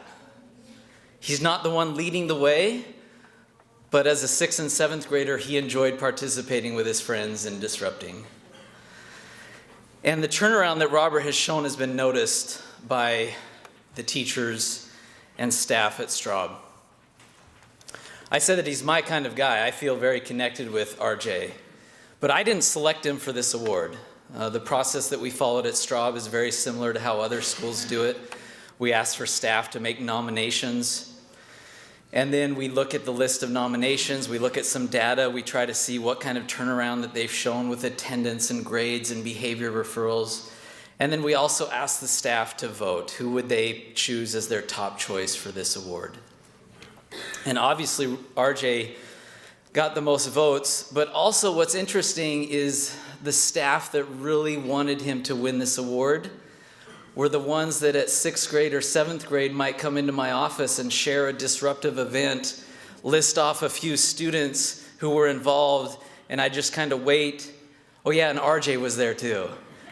He's not the one leading the way, but as a 6th and 7th grader, he enjoyed participating with his friends and disrupting. And the turnaround that Robert has shown has been noticed by the teachers and staff at Straub. I said that he's my kind of guy. I feel very connected with RJ. But I didn't select him for this award. The process that we followed at Straub is very similar to how other schools do it. We ask for staff to make nominations, and then we look at the list of nominations, we look at some data, we try to see what kind of turnaround that they've shown with attendance and grades and behavior referrals. And then we also ask the staff to vote. Who would they choose as their top choice for this award? And obviously, RJ got the most votes, but also what's interesting is the staff that really wanted him to win this award were the ones that at 6th grade or 7th grade might come into my office and share a disruptive event, list off a few students who were involved, and I just kind of wait. Oh yeah, and RJ was there too.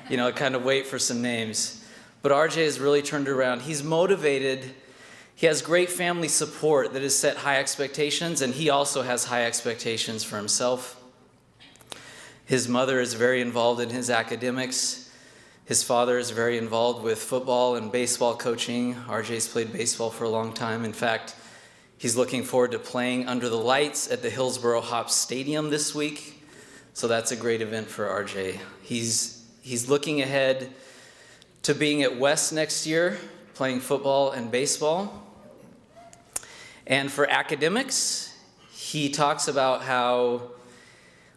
You know, kind of wait for some names. But RJ has really turned around. He's motivated. He has great family support that has set high expectations, and he also has high expectations for himself. His mother is very involved in his academics. His father is very involved with football and baseball coaching. RJ's played baseball for a long time. In fact, he's looking forward to playing under the lights at the Hillsboro Hops Stadium this week. So that's a great event for RJ. He's looking ahead to being at West next year, playing football and baseball. And for academics, he talks about how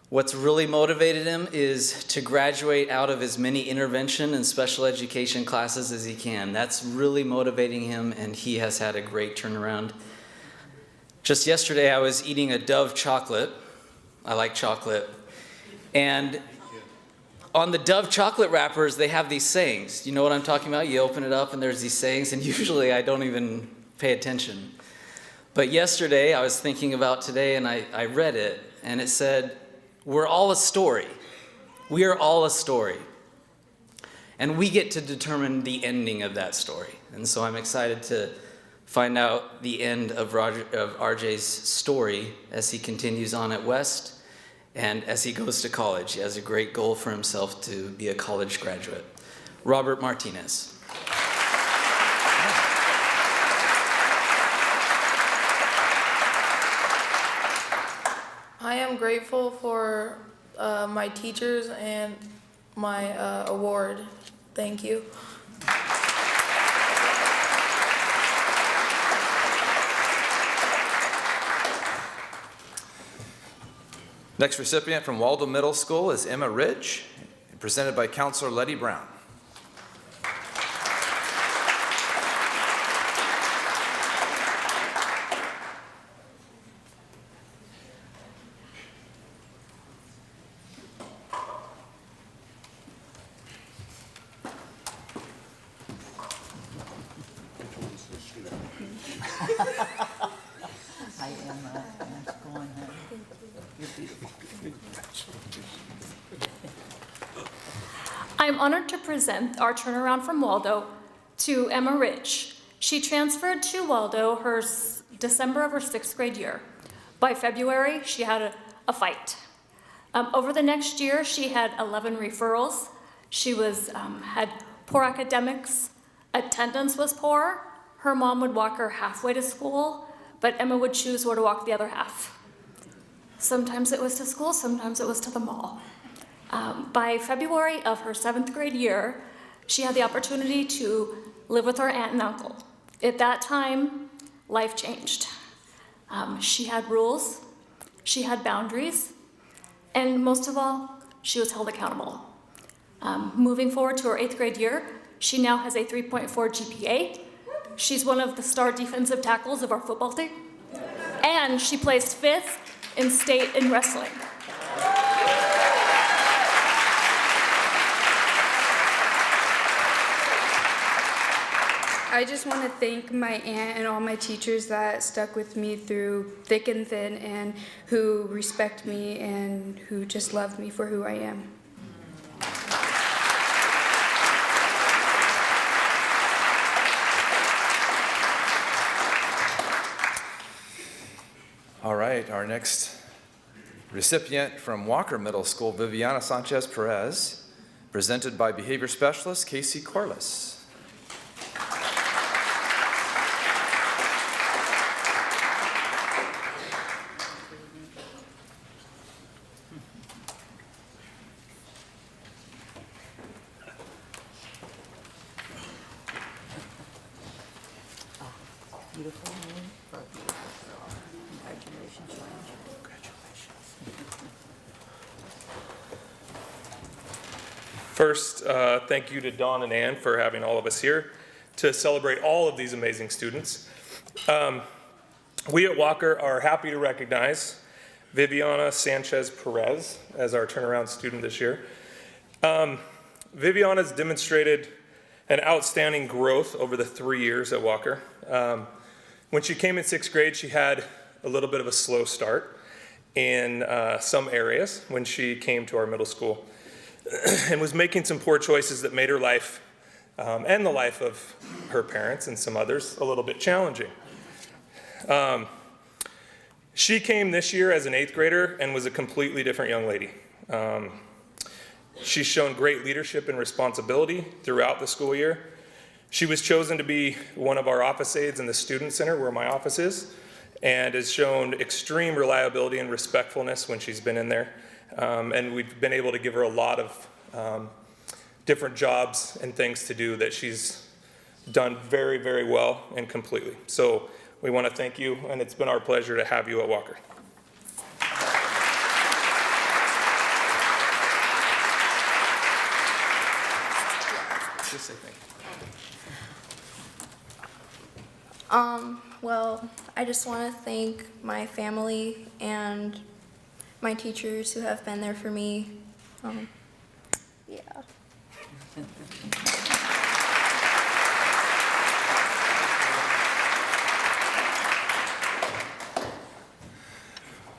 what's really motivated him is to graduate out of as many intervention and special education classes as he can. That's really motivating him, and he has had a great turnaround. Just yesterday, I was eating a Dove chocolate. I like chocolate. And on the Dove chocolate wrappers, they have these sayings. You know what I'm talking about? You open it up, and there's these sayings, and usually I don't even pay attention. But yesterday, I was thinking about today, and I read it, and it said, "We're all a story. We are all a story." And we get to determine the ending of that story. And so I'm excited to find out the end of RJ's story as he continues on at West and as he goes to college. He has a great goal for himself to be a college graduate. Robert Martinez. I am grateful for my teachers and my award. Thank you. Next recipient from Waldo Middle School is Emma Rich, presented by Counselor Letty Brown. Hi, Emma. Nice going, honey. You're beautiful. I'm honored to present our turnaround from Waldo to Emma Rich. She transferred to Waldo December of her 6th grade year. By February, she had a fight. Over the next year, she had 11 referrals. She had poor academics. Attendance was poor. Her mom would walk her halfway to school, but Emma would choose where to walk the other half. Sometimes it was to school, sometimes it was to the mall. By February of her 7th grade year, she had the opportunity to live with her aunt and uncle. At that time, life changed. She had rules, she had boundaries, and most of all, she was held accountable. Moving forward to her 8th grade year, she now has a 3.4 GPA. She's one of the star defensive tackles of our football team. And she placed 5th in state in wrestling. I just want to thank my aunt and all my teachers that stuck with me through thick and thin and who respect me and who just love me for who I am. All right, our next recipient from Walker Middle School, Viviana Sanchez Perez, presented by behavior specialist Casey Corliss. Beautiful name for a beautiful girl. Congratulations, Angie. First, thank you to Dawn and Ann for having all of us here to celebrate all of these amazing students. We at Walker are happy to recognize Viviana Sanchez Perez as our turnaround student this year. Viviana's demonstrated an outstanding growth over the 3 years at Walker. When she came in 6th grade, she had a little bit of a slow start in some areas when she came to our middle school and was making some poor choices that made her life and the life of her parents and some others a little bit challenging. She came this year as an 8th grader and was a completely different young lady. She's shown great leadership and responsibility throughout the school year. She was chosen to be one of our office aides in the Student Center, where my office is, and has shown extreme reliability and respectfulness when she's been in there. And we've been able to give her a lot of different jobs and things to do that she's done very, very well and completely. So we want to thank you, and it's been our pleasure to have you at Walker. Just say thank you. Well, I just want to thank my family and my teachers who have been there for me. Yeah.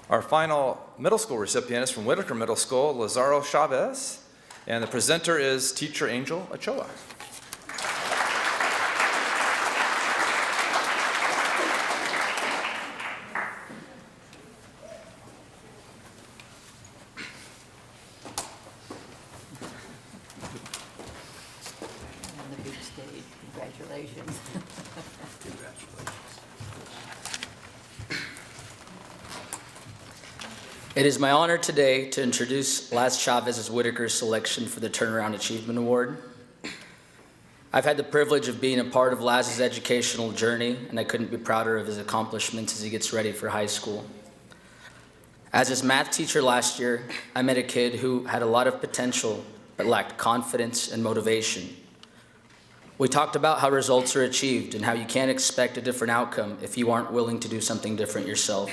Our final middle school recipient is from Whitaker Middle School, Lazaro Chavez, And the presenter is Teacher Angel Ochoa. On the big stage. Congratulations. It is my honor today to introduce Laz Chavez's Whitaker selection for the Turnaround Achievement Award. I've had the privilege of being a part of Laz's educational journey, and I couldn't be prouder of his accomplishments as he gets ready for high school. As his math teacher last year, I met a kid who had a lot of potential but lacked confidence and motivation. We talked about how results are achieved and how you can't expect a different outcome if you aren't willing to do something different yourself.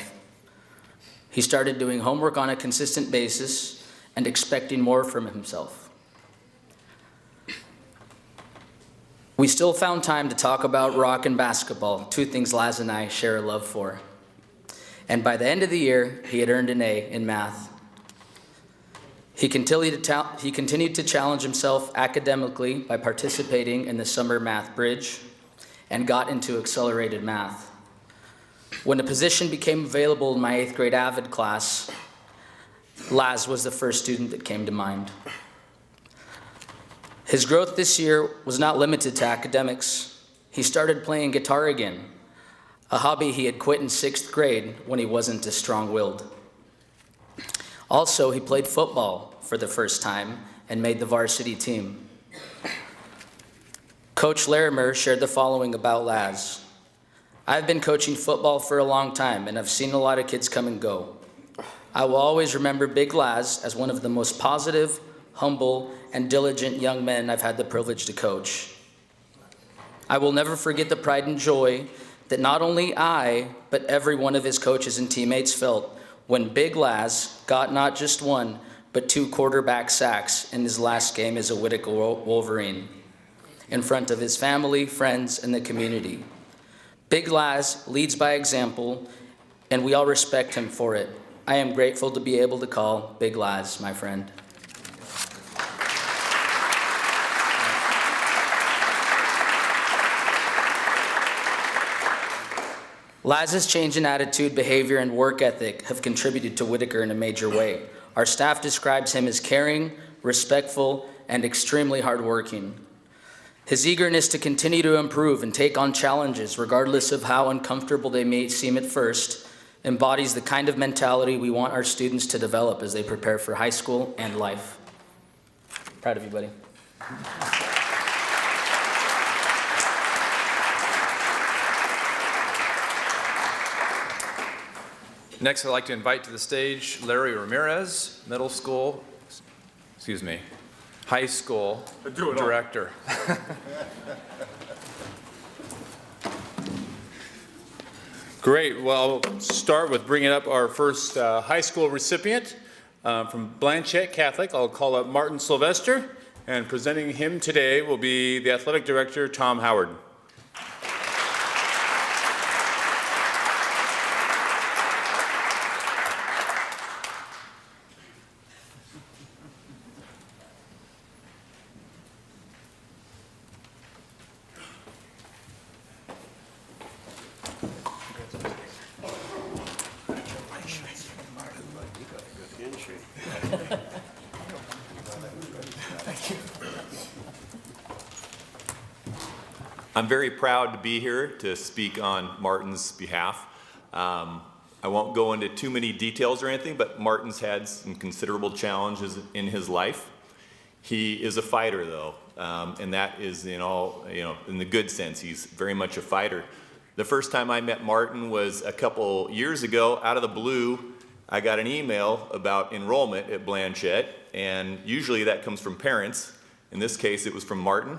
He started doing homework on a consistent basis and expecting more from himself. We still found time to talk about rock and basketball, two things Laz and I share a love for. And by the end of the year, he had earned an A in math. He continued to challenge himself academically by participating in the summer math bridge and got into accelerated math. When a position became available in my 8th grade AVID class, Laz was the first student that came to mind. His growth this year was not limited to academics. He started playing guitar again, a hobby he had quit in 6th grade when he wasn't as strong-willed. Also, he played football for the first time and made the varsity team. Coach Larimer shared the following about Laz. I've been coaching football for a long time, and I've seen a lot of kids come and go. I will always remember Big Laz as one of the most positive, humble, and diligent young men I've had the privilege to coach. I will never forget the pride and joy that not only I, but every one of his coaches and teammates felt when Big Laz got not just one, but 2 quarterback sacks in his last game as a Whitaker Wolverine, in front of his family, friends, and the community. Big Laz leads by example, and we all respect him for it. I am grateful to be able to call Big Laz my friend. Laz's change in attitude, behavior, and work ethic have contributed to Whitaker in a major way. Our staff describes him as caring, respectful, and extremely hardworking. His eagerness to continue to improve and take on challenges, regardless of how uncomfortable they may seem at first, embodies the kind of mentality we want our students to develop as they prepare for high school and life. Proud of you, buddy. Next, I'd like to invite to the stage Larry Ramirez, high school director. Great. Well, I'll start with bringing up our first high school recipient from Blanchette Catholic. I'll call up Martin Sylvester, and presenting him today will be the athletic director, Tom Howard. I'm very proud to be here to speak on Martin's behalf. I won't go into too many details or anything, but Martin's had some considerable challenges in his life. He is a fighter, though, and that is in the good sense. He's very much a fighter. The first time I met Martin was a couple years ago. Out of the blue, I got an email about enrollment at Blanchette, and usually that comes from parents. In this case, it was from Martin.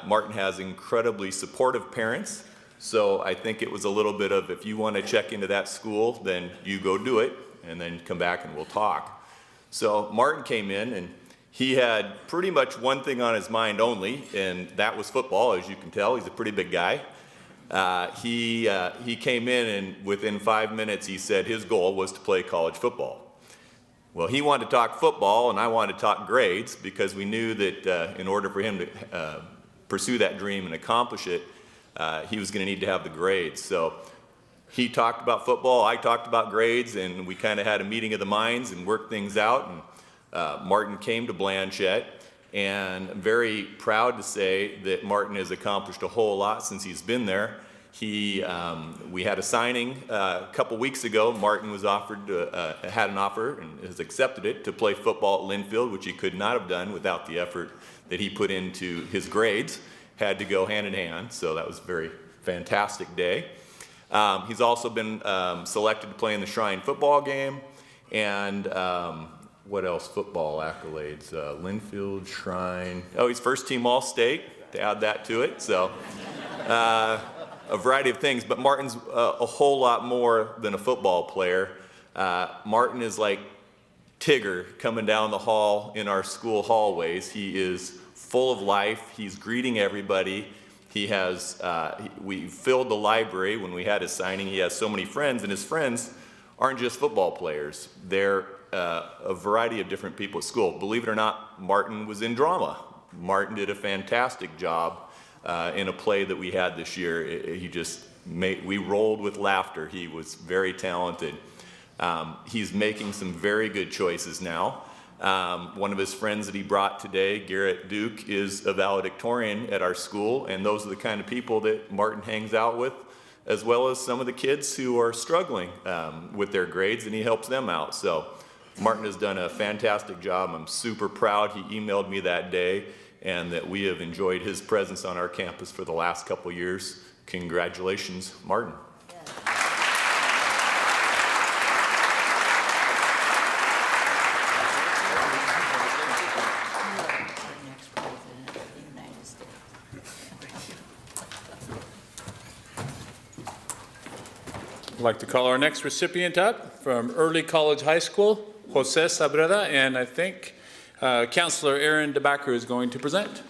Martin has incredibly supportive parents, so I think it was a little bit of, if you want to check into that school, then you go do it, and then come back and we'll talk. So Martin came in, and he had pretty much one thing on his mind only, and that was football. As you can tell, he's a pretty big guy. He came in, and within 5 minutes he said his goal was to play college football. Well, he wanted to talk football, and I wanted to talk grades because we knew that in order for him to pursue that dream and accomplish it, he was going to need to have the grades. So he talked about football, I talked about grades, and we kind of had a meeting of the minds and worked things out. And Martin came to Blanchette, and I'm very proud to say that Martin has accomplished a whole lot since he's been there. We had a signing a couple weeks ago. Martin was had an offer and has accepted it to play football at Linfield, which he could not have done without the effort that he put into his grades. Had to go hand in hand, so that was a very fantastic day. He's also been selected to play in the Shrine football game, and what else? Football accolades, Linfield, Shrine. Oh, he's first team All-State, to add that to it, so. A variety of things, but Martin's a whole lot more than a football player. Martin is like Tigger coming down the hall in our school hallways. He is full of life. He's greeting everybody. We filled the library when we had his signing. He has so many friends, and his friends aren't just football players. They're a variety of different people at school. Believe it or not, Martin was in drama. Martin did a fantastic job in a play that we had this year. We rolled with laughter. He was very talented. He's making some very good choices now. One of his friends that he brought today, Garrett Duke, is a valedictorian at our school, and those are the kind of people that Martin hangs out with, as well as some of the kids who are struggling with their grades, and he helps them out. So Martin has done a fantastic job. I'm super proud. He emailed me that day, and that we have enjoyed his presence on our campus for the last couple years. Congratulations, Martin. I'd like to call our next recipient up from Early College High School, Jose Sabreda, and I think Counselor Aaron DeBacker is going to present.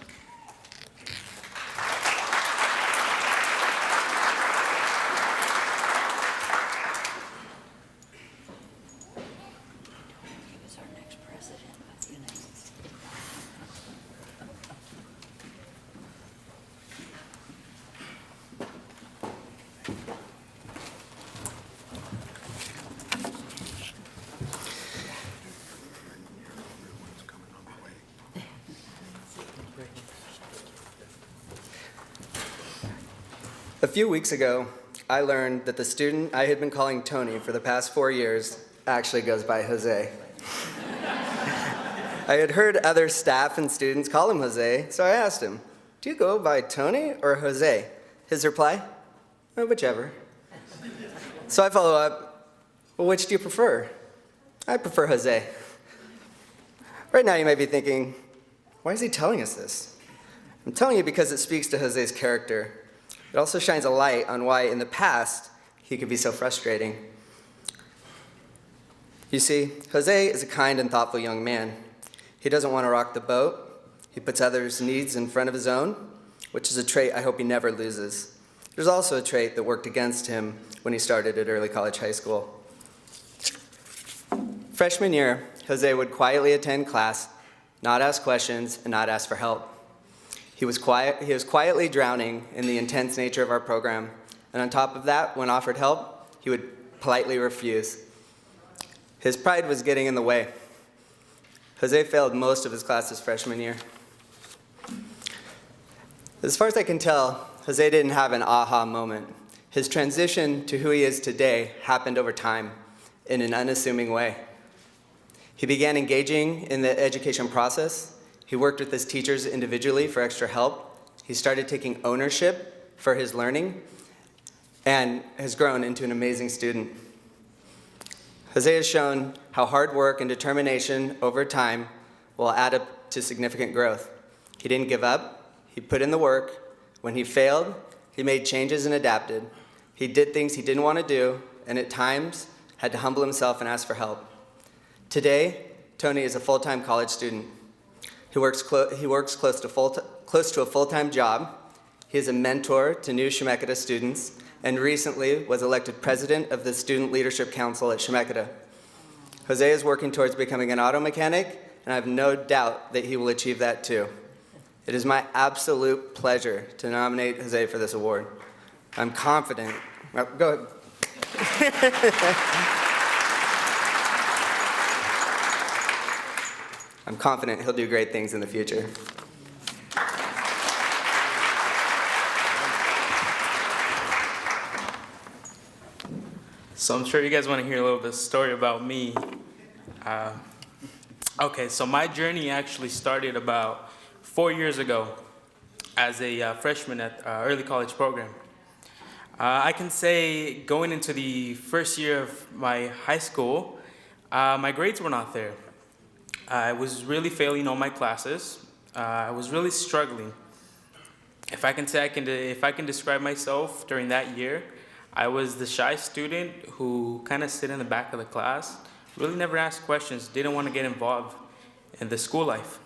A few weeks ago, I learned that the student I had been calling Tony for the past 4 years actually goes by Jose. I had heard other staff and students call him Jose, so I asked him, "Do you go by Tony or Jose?" His reply, "Whichever." So I follow up, "Well, which do you prefer?" "I prefer Jose." Right now you might be thinking, why is he telling us this? I'm telling you because it speaks to Jose's character. It also shines a light on why in the past he could be so frustrating. You see, Jose is a kind and thoughtful young man. He doesn't want to rock the boat. He puts others' needs in front of his own, which is a trait I hope he never loses. There's also a trait that worked against him when he started at Early College High School. Freshman year, Jose would quietly attend class, not ask questions, and not ask for help. He was quietly drowning in the intense nature of our program, and on top of that, when offered help, he would politely refuse. His pride was getting in the way. Jose failed most of his classes freshman year. As far as I can tell, Jose didn't have an aha moment. His transition to who he is today happened over time in an unassuming way. He began engaging in the education process. He worked with his teachers individually for extra help. He started taking ownership for his learning and has grown into an amazing student. Jose has shown how hard work and determination over time will add up to significant growth. He didn't give up. He put in the work. When he failed, he made changes and adapted. He did things he didn't want to do, and at times had to humble himself and ask for help. Today, Tony is a full-time college student. He works close to a full-time job. He is a mentor to new Chemeketa students and recently was elected president of the Student Leadership Council at Chemeketa. Jose is working towards becoming an auto mechanic, and I have no doubt that he will achieve that too. It is my absolute pleasure to nominate Jose for this award. I'm confident. Go ahead. I'm confident he'll do great things in the future. So I'm sure you guys want to hear a little bit of story about me. Okay, so my journey actually started about 4 years ago as a freshman at early college program. I can say going into the first year of my high school, my grades were not there. I was really failing all my classes. I was really struggling. If I can describe myself during that year, I was the shy student who kind of sit in the back of the class, really never asked questions, didn't want to get involved in the school life.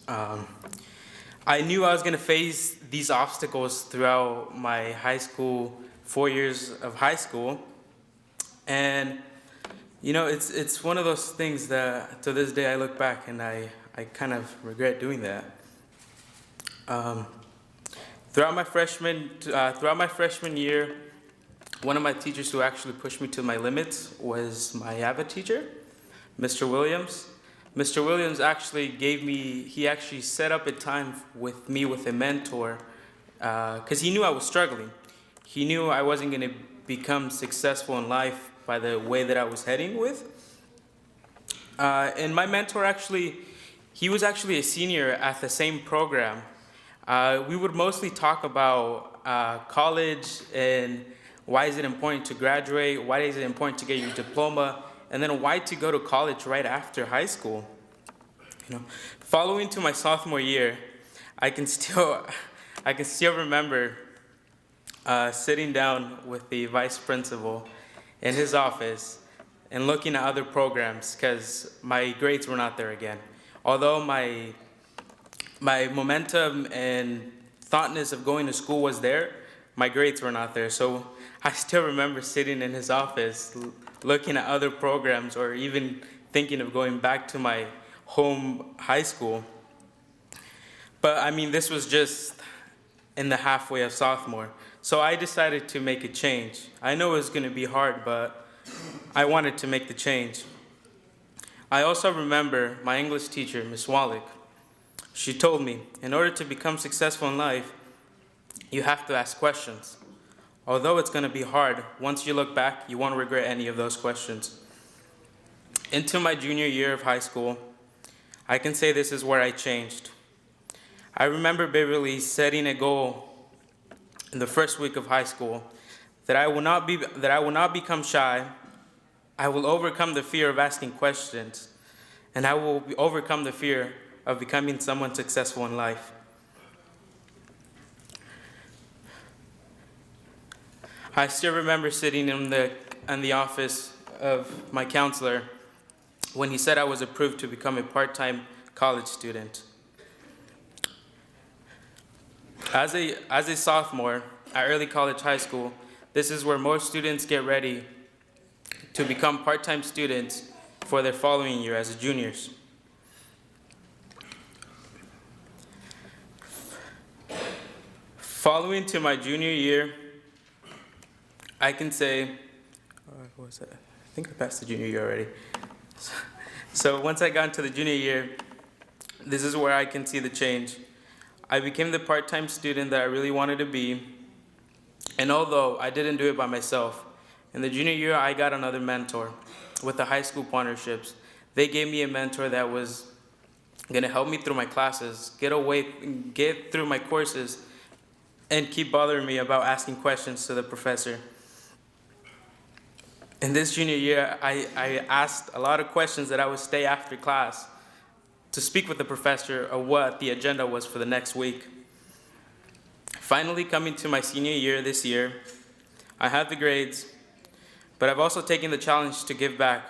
I knew I was going to face these obstacles throughout my high school, 4 years of high school. And, you know, it's one of those things that to this day I look back and I kind of regret doing that. Throughout my freshman year, one of my teachers who actually pushed me to my limits was my AVA teacher, Mr. Williams. Mr. Williams actually he set up a time with me with a mentor because he knew I was struggling. He knew I wasn't going to become successful in life by the way that I was heading with. And my mentor he was actually a senior at the same program. We would mostly talk about college and why is it important to graduate, why is it important to get your diploma, and then why to go to college right after high school. You know, following to my sophomore year, I can still remember sitting down with the vice principal in his office and looking at other programs because my grades were not there again. Although my momentum and thoughtness of going to school was there, my grades were not there. So I still remember sitting in his office looking at other programs or even thinking of going back to my home high school. But I mean, this was just in the halfway of sophomore. So I decided to make a change. I know it was going to be hard, but I wanted to make the change. I also remember my English teacher, Miss Wallach. She told me, in order to become successful in life, you have to ask questions. Although it's going to be hard, once you look back, you won't regret any of those questions. Into my junior year of high school, I can say this is where I changed. I remember vividly setting a goal in the first week of high school that I will not become shy. I will overcome the fear of asking questions, and I will overcome the fear of becoming someone successful in life. I still remember sitting in the office of my counselor when he said I was approved to become a part-time college student. As a sophomore at early college high school, this is where most students get ready to become part-time students for their following year as juniors. Following to my junior year, I can say, what was that? I think I passed the junior year already. So once I got into the junior year, this is where I can see the change. I became the part-time student that I really wanted to be, and although I didn't do it by myself, in the junior year I got another mentor with the high school partnerships. They gave me a mentor that was gonna help me through my classes, get through my courses, and keep bothering me about asking questions to the professor. In this junior year, I asked a lot of questions that I would stay after class to speak with the professor of what the agenda was for the next week. Finally, coming to my senior year this year, I have the grades, but I've also taken the challenge to give back.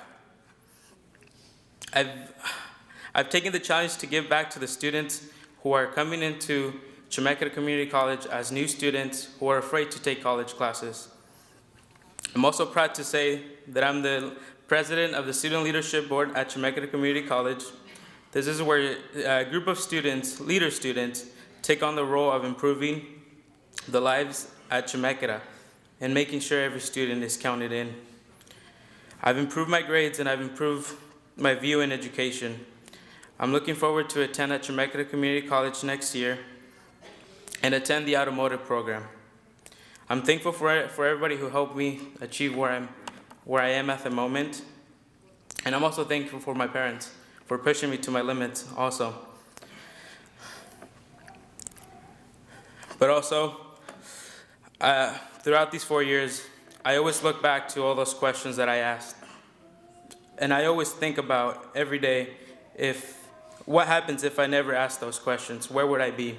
I've taken the challenge to give back to the students who are coming into Chemeketa Community College as new students who are afraid to take college classes. I'm also proud to say that I'm the president of the Student Leadership Board at Chemeketa Community College. This is where a group of students, leader students, take on the role of improving the lives at Chemeketa and making sure every student is counted in. I've improved my grades and I've improved my view in education. I'm looking forward to attend at Chemeketa Community College next year and attend the automotive program. I'm thankful for everybody who helped me achieve where I am at the moment. And I'm also thankful for my parents for pushing me to my limits also. But also, throughout these 4 years, I always look back to all those questions that I asked. And I always think about every day, what happens if I never asked those questions? Where would I be?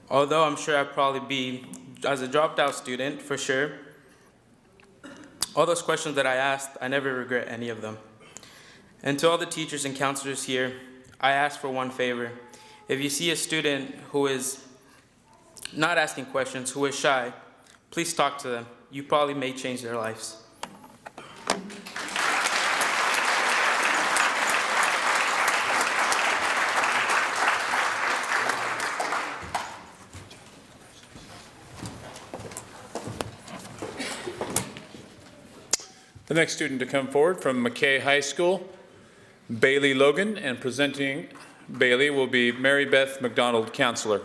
Although I'm sure I'd probably be, as a dropped out student, for sure, all those questions that I asked, I never regret any of them. And to all the teachers and counselors here, I ask for one favor. If you see a student who is not asking questions, who is shy, please talk to them. You probably may change their lives. The next student to come forward from McKay High School, Bailey Logan, and presenting Bailey will be Mary Beth McDonald, counselor.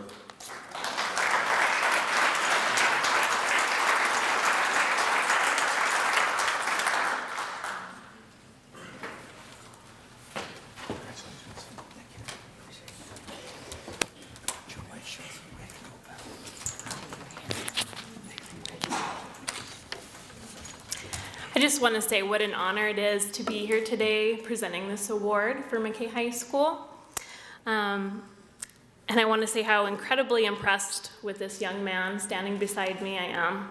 I just want to say what an honor it is to be here today presenting this award for McKay High School. And I want to say how incredibly impressed with this young man standing beside me I am.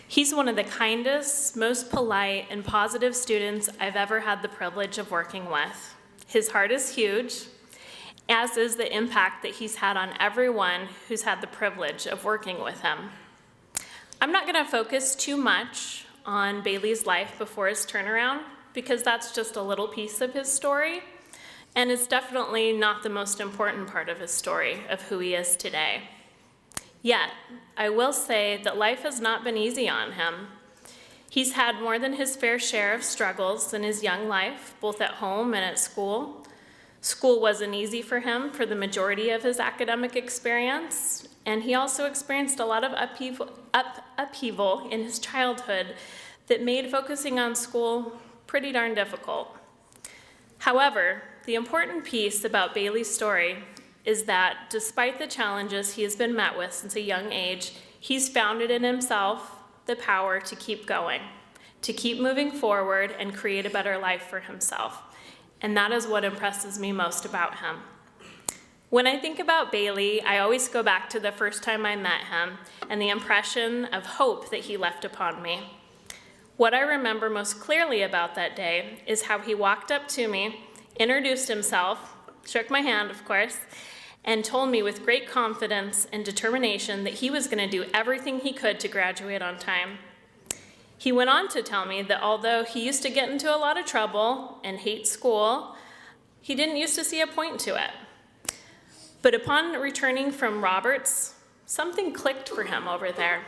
He's one of the kindest, most polite, and positive students I've ever had the privilege of working with. His heart is huge, as is the impact that he's had on everyone who's had the privilege of working with him. I'm not going to focus too much on Bailey's life before his turnaround, because that's just a little piece of his story, and it's definitely not the most important part of his story of who he is today. Yet, I will say that life has not been easy on him. He's had more than his fair share of struggles in his young life, both at home and at school. School wasn't easy for him for the majority of his academic experience, and he also experienced a lot of upheaval in his childhood that made focusing on school pretty darn difficult. However, the important piece about Bailey's story is that despite the challenges he has been met with since a young age, he's found it in himself the power to keep going, to keep moving forward and create a better life for himself. And that is what impresses me most about him. When I think about Bailey, I always go back to the first time I met him and the impression of hope that he left upon me. What I remember most clearly about that day is how he walked up to me, introduced himself, shook my hand, of course, and told me with great confidence and determination that he was going to do everything he could to graduate on time. He went on to tell me that although he used to get into a lot of trouble and hate school, he didn't used to see a point to it. But upon returning from Roberts, something clicked for him over there.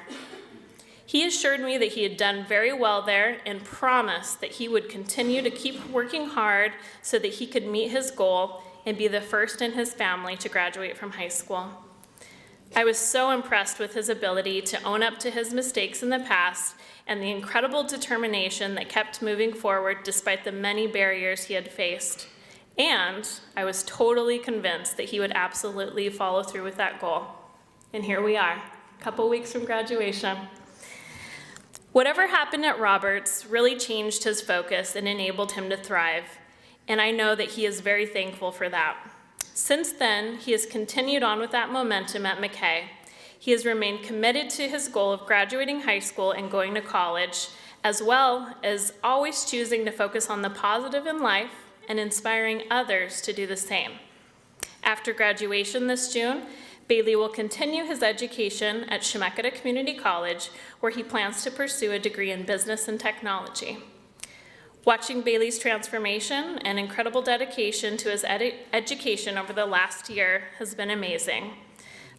He assured me that he had done very well there and promised that he would continue to keep working hard so that he could meet his goal and be the first in his family to graduate from high school. I was so impressed with his ability to own up to his mistakes in the past and the incredible determination that kept moving forward despite the many barriers he had faced. And I was totally convinced that he would absolutely follow through with that goal. And here we are, a couple weeks from graduation. Whatever happened at Roberts really changed his focus and enabled him to thrive. And I know that he is very thankful for that. Since then, he has continued on with that momentum at McKay. He has remained committed to his goal of graduating high school and going to college, as well as always choosing to focus on the positive in life and inspiring others to do the same. After graduation this June, Bailey will continue his education at Chemeketa Community College, where he plans to pursue a degree in business and technology. Watching Bailey's transformation and incredible dedication to his education over the last year has been amazing.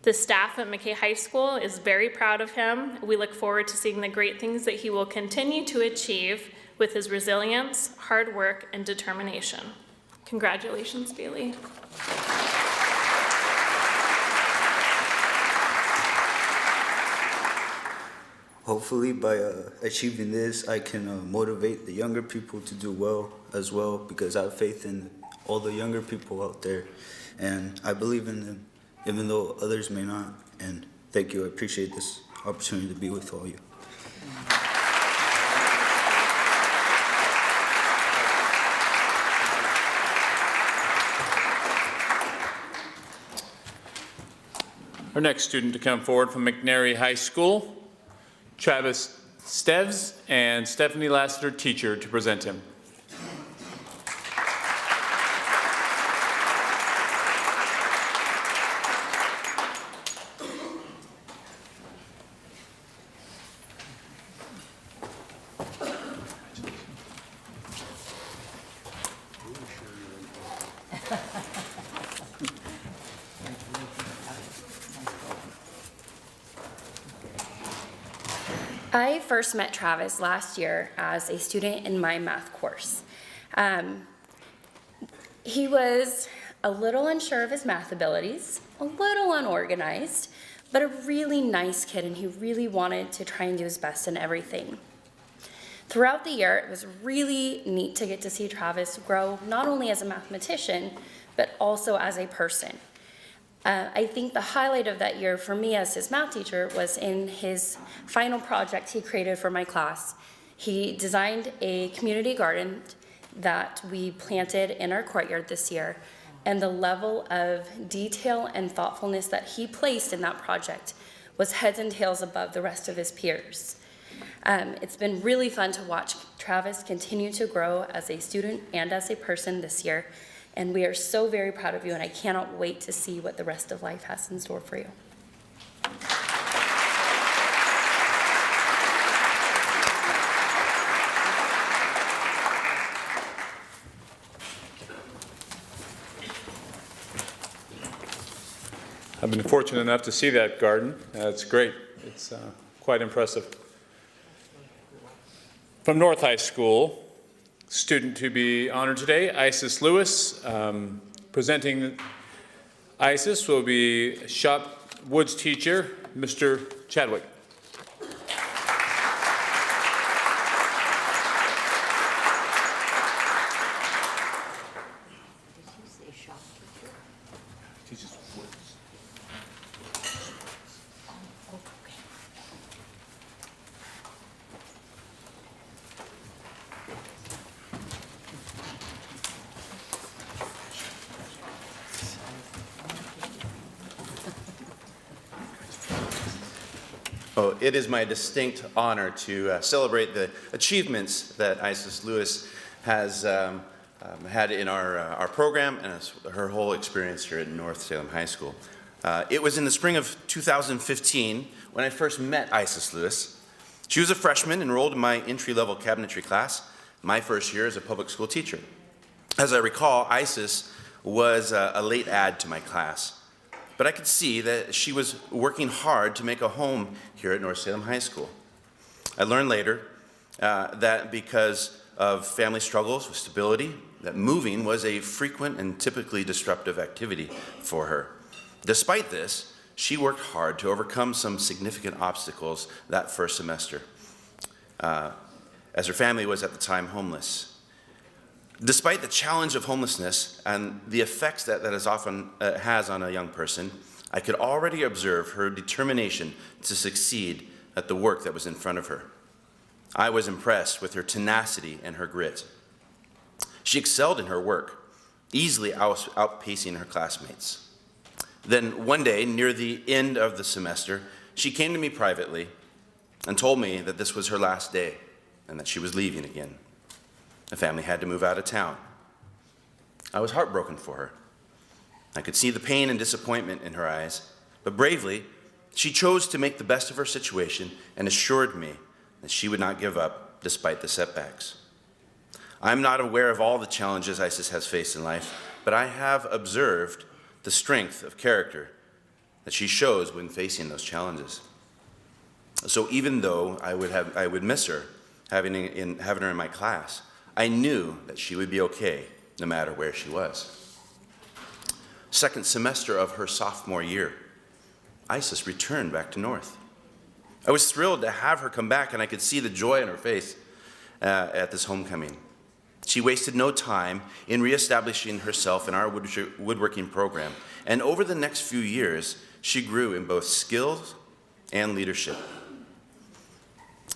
The staff at McKay High School is very proud of him. We look forward to seeing the great things that he will continue to achieve with his resilience, hard work, and determination. Congratulations, Bailey. Hopefully by achieving this, I can motivate the younger people to do well as well, because I have faith in all the younger people out there, and I believe in them, even though others may not. And thank you, I appreciate this opportunity to be with all you. Our next student to come forward from McNary High School, Travis Steves and Stephanie Lassiter, teacher, to present him. I first met Travis last year as a student in my math course. He was a little unsure of his math abilities, a little unorganized, but a really nice kid, and he really wanted to try and do his best in everything. Throughout the year, it was really neat to get to see Travis grow, not only as a mathematician, but also as a person. I think the highlight of that year for me as his math teacher was in his final project he created for my class. He designed a community garden that we planted in our courtyard this year, and the level of detail and thoughtfulness that he placed in that project was heads and tails above the rest of his peers. It's been really fun to watch Travis continue to grow as a student and as a person this year. And we are so very proud of you, and I cannot wait to see what the rest of life has in store for you. I've been fortunate enough to see that garden. It's great. It's quite impressive. From North High School, student to be honored today, Isis Lewis. Presenting Isis will be Shop Woods teacher, Mr. Chadwick. Oh, it is my distinct honor to celebrate the achievements that Isis Lewis has had in our program and her whole experience here at North Salem High School. It was in the spring of 2015 when I first met Isis Lewis. She was a freshman enrolled in my entry-level cabinetry class, my first year as a public school teacher. As I recall, Isis was a late add to my class, but I could see that she was working hard to make a home here at North Salem High School. I learned later that because of family struggles with stability, that moving was a frequent and typically disruptive activity for her. Despite this, she worked hard to overcome some significant obstacles that first semester, as her family was at the time homeless. Despite the challenge of homelessness and the effects that is often has on a young person, I could already observe her determination to succeed at the work that was in front of her. I was impressed with her tenacity and her grit. She excelled in her work, easily outpacing her classmates. Then one day, near the end of the semester, she came to me privately and told me that this was her last day and that she was leaving again. The family had to move out of town. I was heartbroken for her. I could see the pain and disappointment in her eyes, But bravely, she chose to make the best of her situation and assured me that she would not give up despite the setbacks. I'm not aware of all the challenges Isis has faced in life, but I have observed the strength of character that she shows when facing those challenges. So even though I would miss her, having her in my class, I knew that she would be okay no matter where she was. Second semester of her sophomore year, Isis returned back to North. I was thrilled to have her come back, and I could see the joy in her face at this homecoming. She wasted no time in reestablishing herself in our woodworking program, and over the next few years, she grew in both skills and leadership.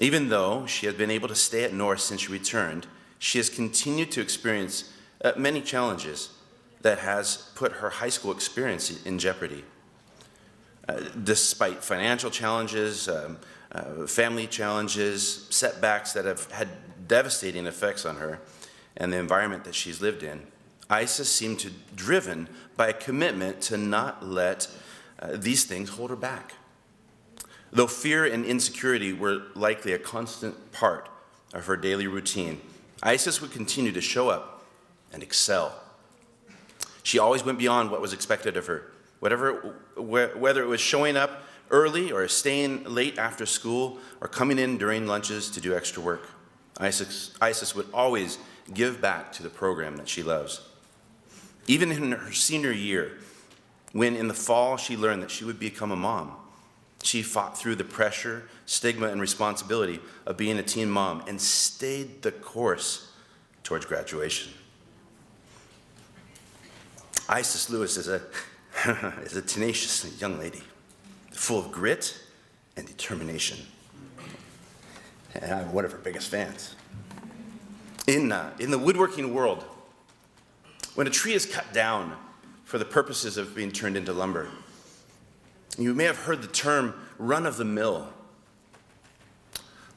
Even though she had been able to stay at North since she returned, she has continued to experience many challenges that has put her high school experience in jeopardy. Despite financial challenges, family challenges, setbacks that have had devastating effects on her and the environment that she's lived in, Isis seemed driven by a commitment to not let these things hold her back. Though fear and insecurity were likely a constant part of her daily routine, Isis would continue to show up and excel. She always went beyond what was expected of her, whether it was showing up early or staying late after school or coming in during lunches to do extra work. Isis would always give back to the program that she loves. Even in her senior year, when in the fall she learned that she would become a mom, she fought through the pressure, stigma, and responsibility of being a teen mom and stayed the course towards graduation. Isis Lewis is a tenacious young lady, full of grit and determination. And I'm one of her biggest fans. In the woodworking world, when a tree is cut down for the purposes of being turned into lumber, you may have heard the term run of the mill.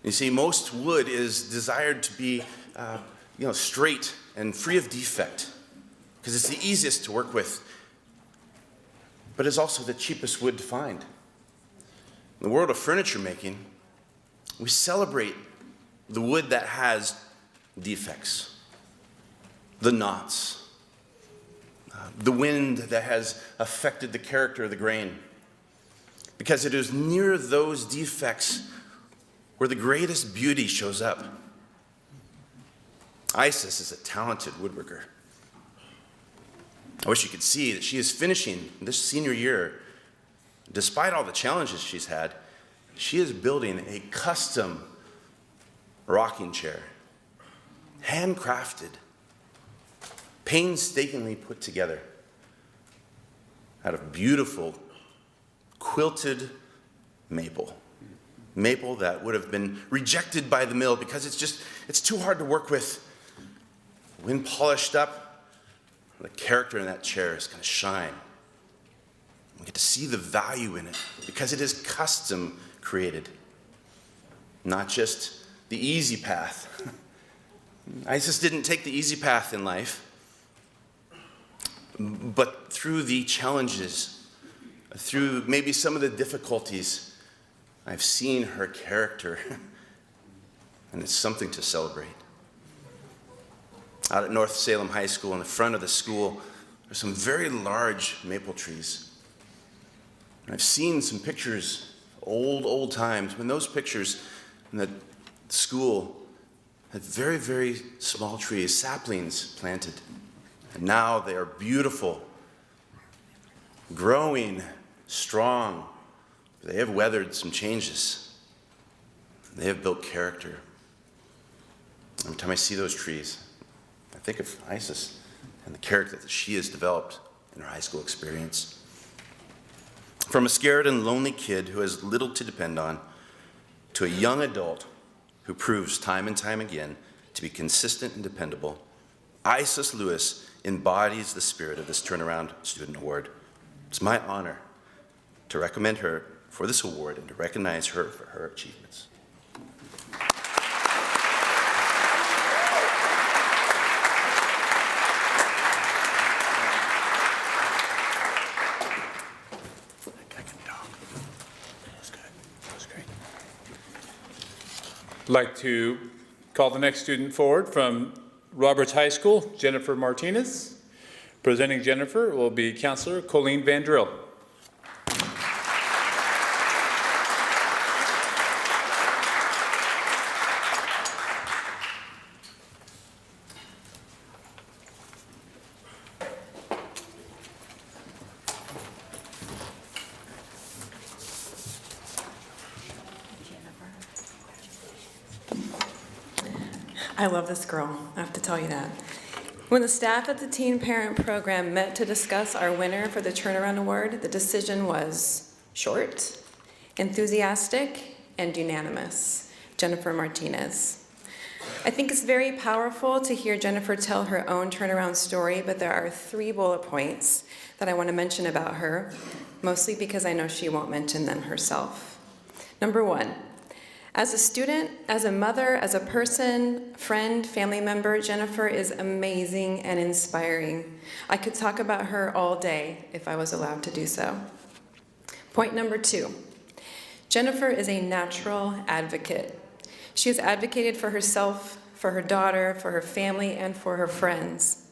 You see, most wood is desired to be straight and free of defect because it's the easiest to work with, but it's also the cheapest wood to find. In the world of furniture making, we celebrate the wood that has defects, the knots, the wind that has affected the character of the grain, because it is near those defects where the greatest beauty shows up. Isis is a talented woodworker. I wish you could see that she is finishing this senior year. Despite all the challenges she's had, she is building a custom rocking chair, handcrafted, painstakingly put together out of beautiful quilted maple that would have been rejected by the mill because it's too hard to work with. When polished up, the character in that chair is going to shine. We get to see the value in it because it is custom created, not just the easy path. Isis didn't take the easy path in life, but through the challenges, through maybe some of the difficulties, I've seen her character, and it's something to celebrate. Out at North Salem High School, in the front of the school, there's some very large maple trees. And I've seen some pictures, old times, when those pictures in the school had very, very small trees, saplings planted. And now they are beautiful, growing, strong. They have weathered some changes. They have built character. Every time I see those trees, I think of Isis and the character that she has developed in her high school experience. From a scared and lonely kid who has little to depend on, to a young adult who proves time and time again to be consistent and dependable, Isis Lewis embodies the spirit of this Turnaround Student Award. It's my honor to recommend her for this award and to recognize her for her achievements. I can like to call the next student forward from Roberts High School, Jennifer Martinez. Presenting Jennifer will be Counselor Colleen Van Drill. I love this girl, I have to tell you that. When the staff at the Teen Parent Program met to discuss our winner for the Turnaround Award, the decision was short, enthusiastic, and unanimous. Jennifer Martinez. I think it's very powerful to hear Jennifer tell her own turnaround story, but there are 3 bullet points that I want to mention about her, mostly because I know she won't mention them herself. Number 1. As a student, as a mother, as a person, friend, family member, Jennifer is amazing and inspiring. I could talk about her all day if I was allowed to do so. Point number 2. Jennifer is a natural advocate. She has advocated for herself, for her daughter, for her family, and for her friends.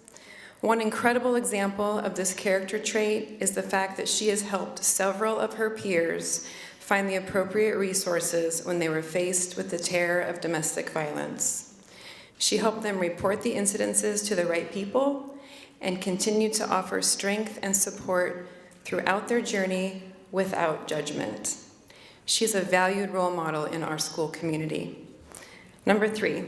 One incredible example of this character trait is the fact that she has helped several of her peers find the appropriate resources when they were faced with the terror of domestic violence. She helped them report the incidences to the right people and continued to offer strength and support throughout their journey without judgment. She's a valued role model in our school community. Number 3,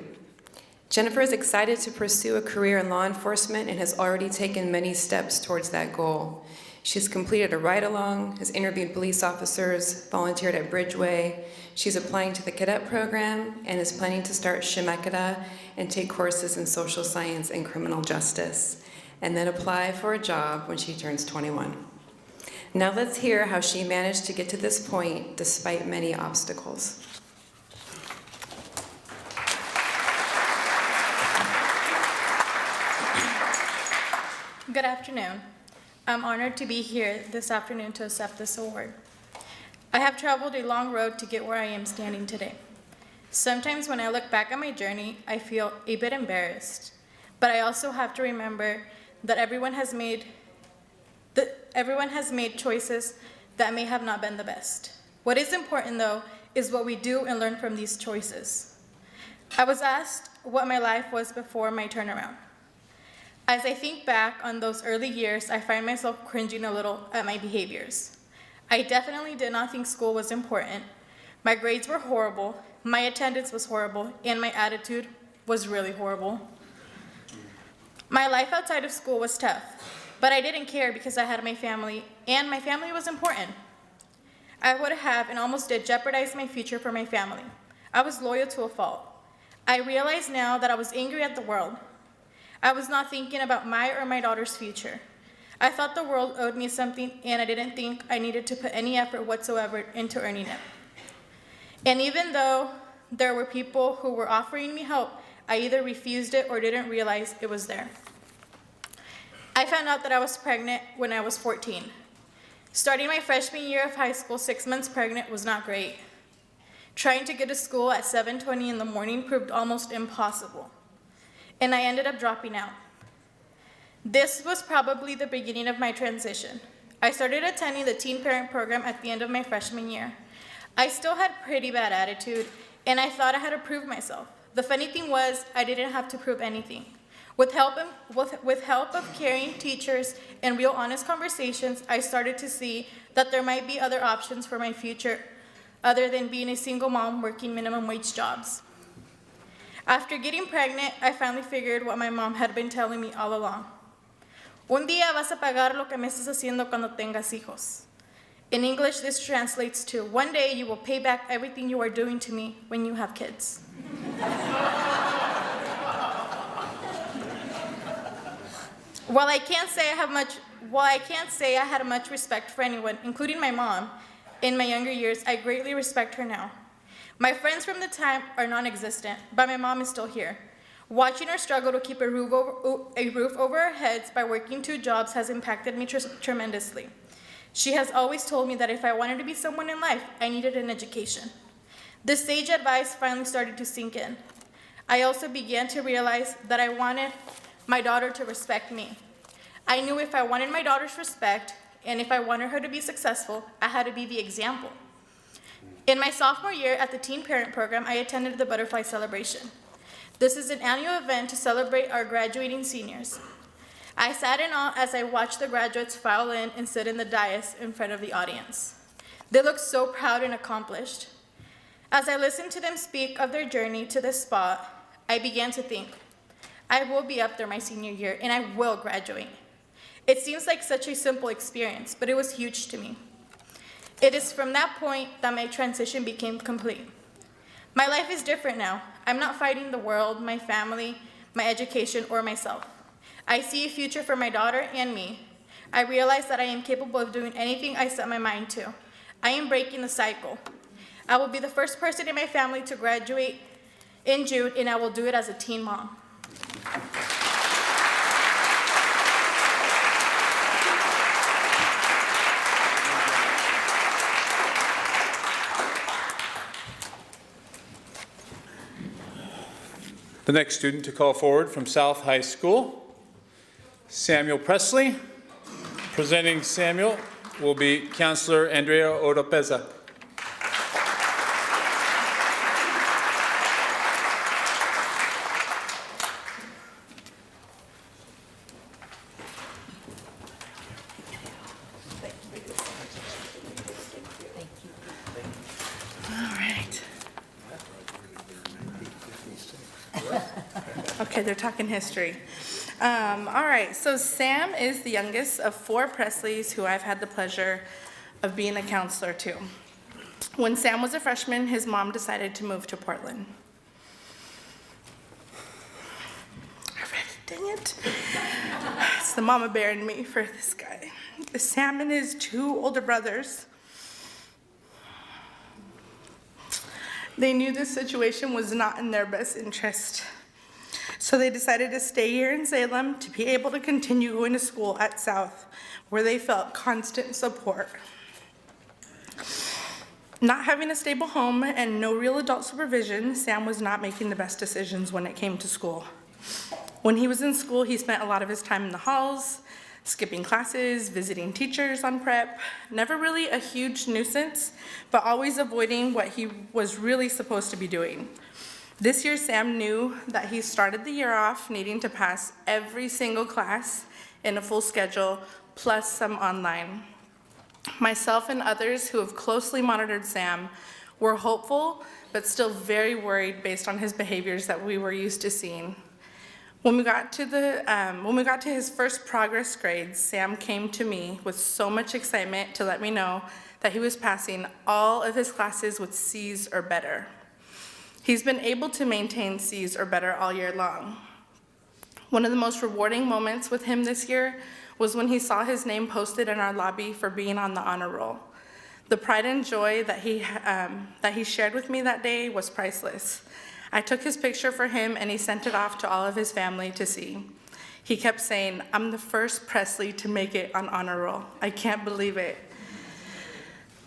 Jennifer is excited to pursue a career in law enforcement and has already taken many steps towards that goal. She's completed a ride-along, has interviewed police officers, volunteered at Bridgeway. She's applying to the cadet program and is planning to start Shemeketa and take courses in social science and criminal justice, and then apply for a job when she turns 21. Now let's hear how she managed to get to this point despite many obstacles. Good afternoon. I'm honored to be here this afternoon to accept this award. I have traveled a long road to get where I am standing today. Sometimes when I look back at my journey, I feel a bit embarrassed, but I also have to remember that everyone has made choices that may have not been the best. What is important, though, is what we do and learn from these choices. I was asked what my life was before my turnaround. As I think back on those early years, I find myself cringing a little at my behaviors. I definitely did not think school was important. My grades were horrible, my attendance was horrible, and my attitude was really horrible. My life outside of school was tough, but I didn't care because I had my family, and my family was important. I would have and almost did jeopardize my future for my family. I was loyal to a fault. I realize now that I was angry at the world. I was not thinking about my or my daughter's future. I thought the world owed me something, and I didn't think I needed to put any effort whatsoever into earning it. And even though there were people who were offering me help, I either refused it or didn't realize it was there. I found out that I was pregnant when I was 14. Starting my freshman year of high school 6 months pregnant was not great. Trying to get to school at 7:20 in the morning proved almost impossible, and I ended up dropping out. This was probably the beginning of my transition. I started attending the Teen Parent Program at the end of my freshman year. I still had pretty bad attitude, and I thought I had to prove myself. The funny thing was, I didn't have to prove anything. With help of caring teachers and real honest conversations, I started to see that there might be other options for my future other than being a single mom working minimum wage jobs. After getting pregnant, I finally figured what my mom had been telling me all along. Un día vas a pagar lo que me estás haciendo cuando tengas hijos. In English, this translates to, one day you will pay back everything you are doing to me when you have kids. While I can't say I had much respect for anyone, including my mom, in my younger years, I greatly respect her now. My friends from the time are non-existent, but my mom is still here. Watching her struggle to keep a roof over her heads by working 2 jobs has impacted me tremendously. She has always told me that if I wanted to be someone in life, I needed an education. This sage advice finally started to sink in. I also began to realize that I wanted my daughter to respect me. I knew if I wanted my daughter's respect and if I wanted her to be successful, I had to be the example. In my sophomore year at the Teen Parent Program, I attended the Butterfly Celebration. This is an annual event to celebrate our graduating seniors. I sat in awe as I watched the graduates file in and sit in the dais in front of the audience. They looked so proud and accomplished. As I listened to them speak of their journey to this spot, I began to think, I will be up there my senior year and I will graduate. It seems like such a simple experience, but it was huge to me. It is from that point that my transition became complete. My life is different now. I'm not fighting the world, my family, my education, or myself. I see a future for my daughter and me. I realize that I am capable of doing anything I set my mind to. I am breaking the cycle. I will be the first person in my family to graduate in June, and I will do it as a teen mom. The next student to call forward from South High School, Samuel Presley. Presenting Samuel will be Counselor Andrea Oropeza. Okay, they're talking history. All right, so Sam is the youngest of 4 Presleys who I've had the pleasure of being a counselor to. When Sam was a freshman, his mom decided to move to Portland. Dang it. It's the mama bear in me for this guy. Sam and his 2 older brothers, they knew this situation was not in their best interest. So they decided to stay here in Salem to be able to continue going to school at South, where they felt constant support. Not having a stable home and no real adult supervision, Sam was not making the best decisions when it came to school. When he was in school, he spent a lot of his time in the halls, skipping classes, visiting teachers on prep, never really a huge nuisance, but always avoiding what he was really supposed to be doing. This year, Sam knew that he started the year off needing to pass every single class in a full schedule, plus some online. Myself and others who have closely monitored Sam were hopeful, but still very worried based on his behaviors that we were used to seeing. When we got to his first progress grades, Sam came to me with so much excitement to let me know that he was passing all of his classes with C's or better. He's been able to maintain C's or better all year long. One of the most rewarding moments with him this year was when he saw his name posted in our lobby for being on the honor roll. The pride and joy that he shared with me that day was priceless. I took his picture for him and he sent it off to all of his family to see. He kept saying, "I'm the first Presley to make it on honor roll. I can't believe it."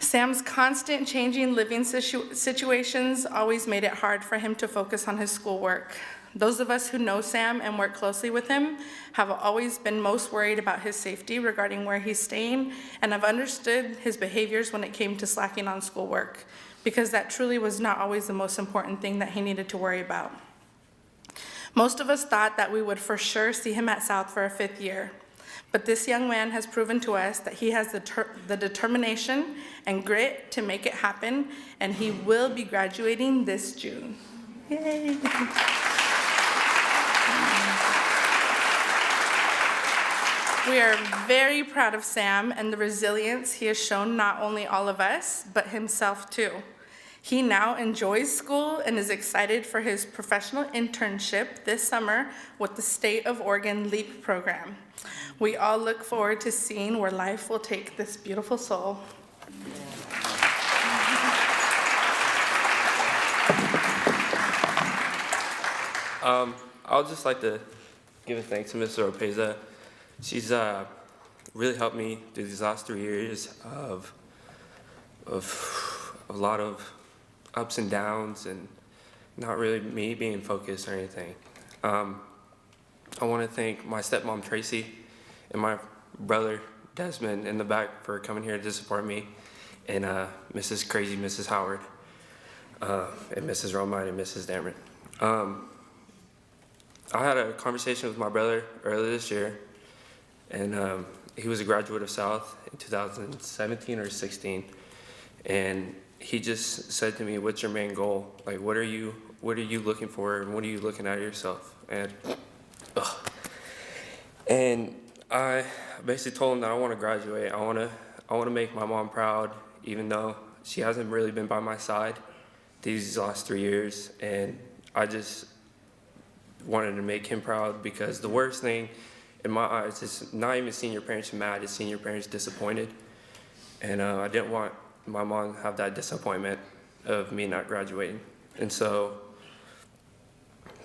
Sam's constant changing living situations always made it hard for him to focus on his schoolwork. Those of us who know Sam and work closely with him have always been most worried about his safety regarding where he's staying, and have understood his behaviors when it came to slacking on schoolwork, because that truly was not always the most important thing that he needed to worry about. Most of us thought that we would for sure see him at South for a 5th year. But this young man has proven to us that he has the determination and grit to make it happen, and he will be graduating this June. Yay! We are very proud of Sam and the resilience he has shown not only all of us, but himself too. He now enjoys school and is excited for his professional internship this summer with the State of Oregon LEAP program. We all look forward to seeing where life will take this beautiful soul. I would just like to give a thanks to Mr. Oropeza. She's really helped me through these last 3 years of a lot of ups and downs and not really me being focused or anything. I want to thank my stepmom, Tracy, and my brother, Desmond, in the back for coming here to support me, and Mrs. Crazy, Mrs. Howard, and Mrs. Romine and Mrs. Dameron. I had a conversation with my brother earlier this year, and he was a graduate of South in 2017 or 16, and he just said to me, "What's your main goal? Like, what are you looking for, and what are you looking at yourself?" And I basically told him that I want to graduate. I want to make my mom proud, even though she hasn't really been by my side these last 3 years, and I just wanted to make him proud, because the worst thing in my eyes is not even seeing your parents mad, it's seeing your parents disappointed. And I didn't want my mom to have that disappointment of me not graduating. And so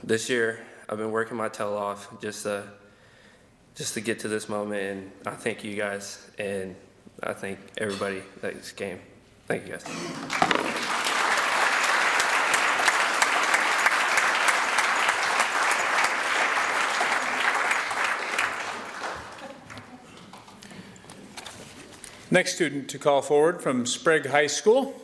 this year I've been working my tail off just to get to this moment, and I thank you guys, and I thank everybody that came. Thank you guys. Next student to call forward from Sprague High School,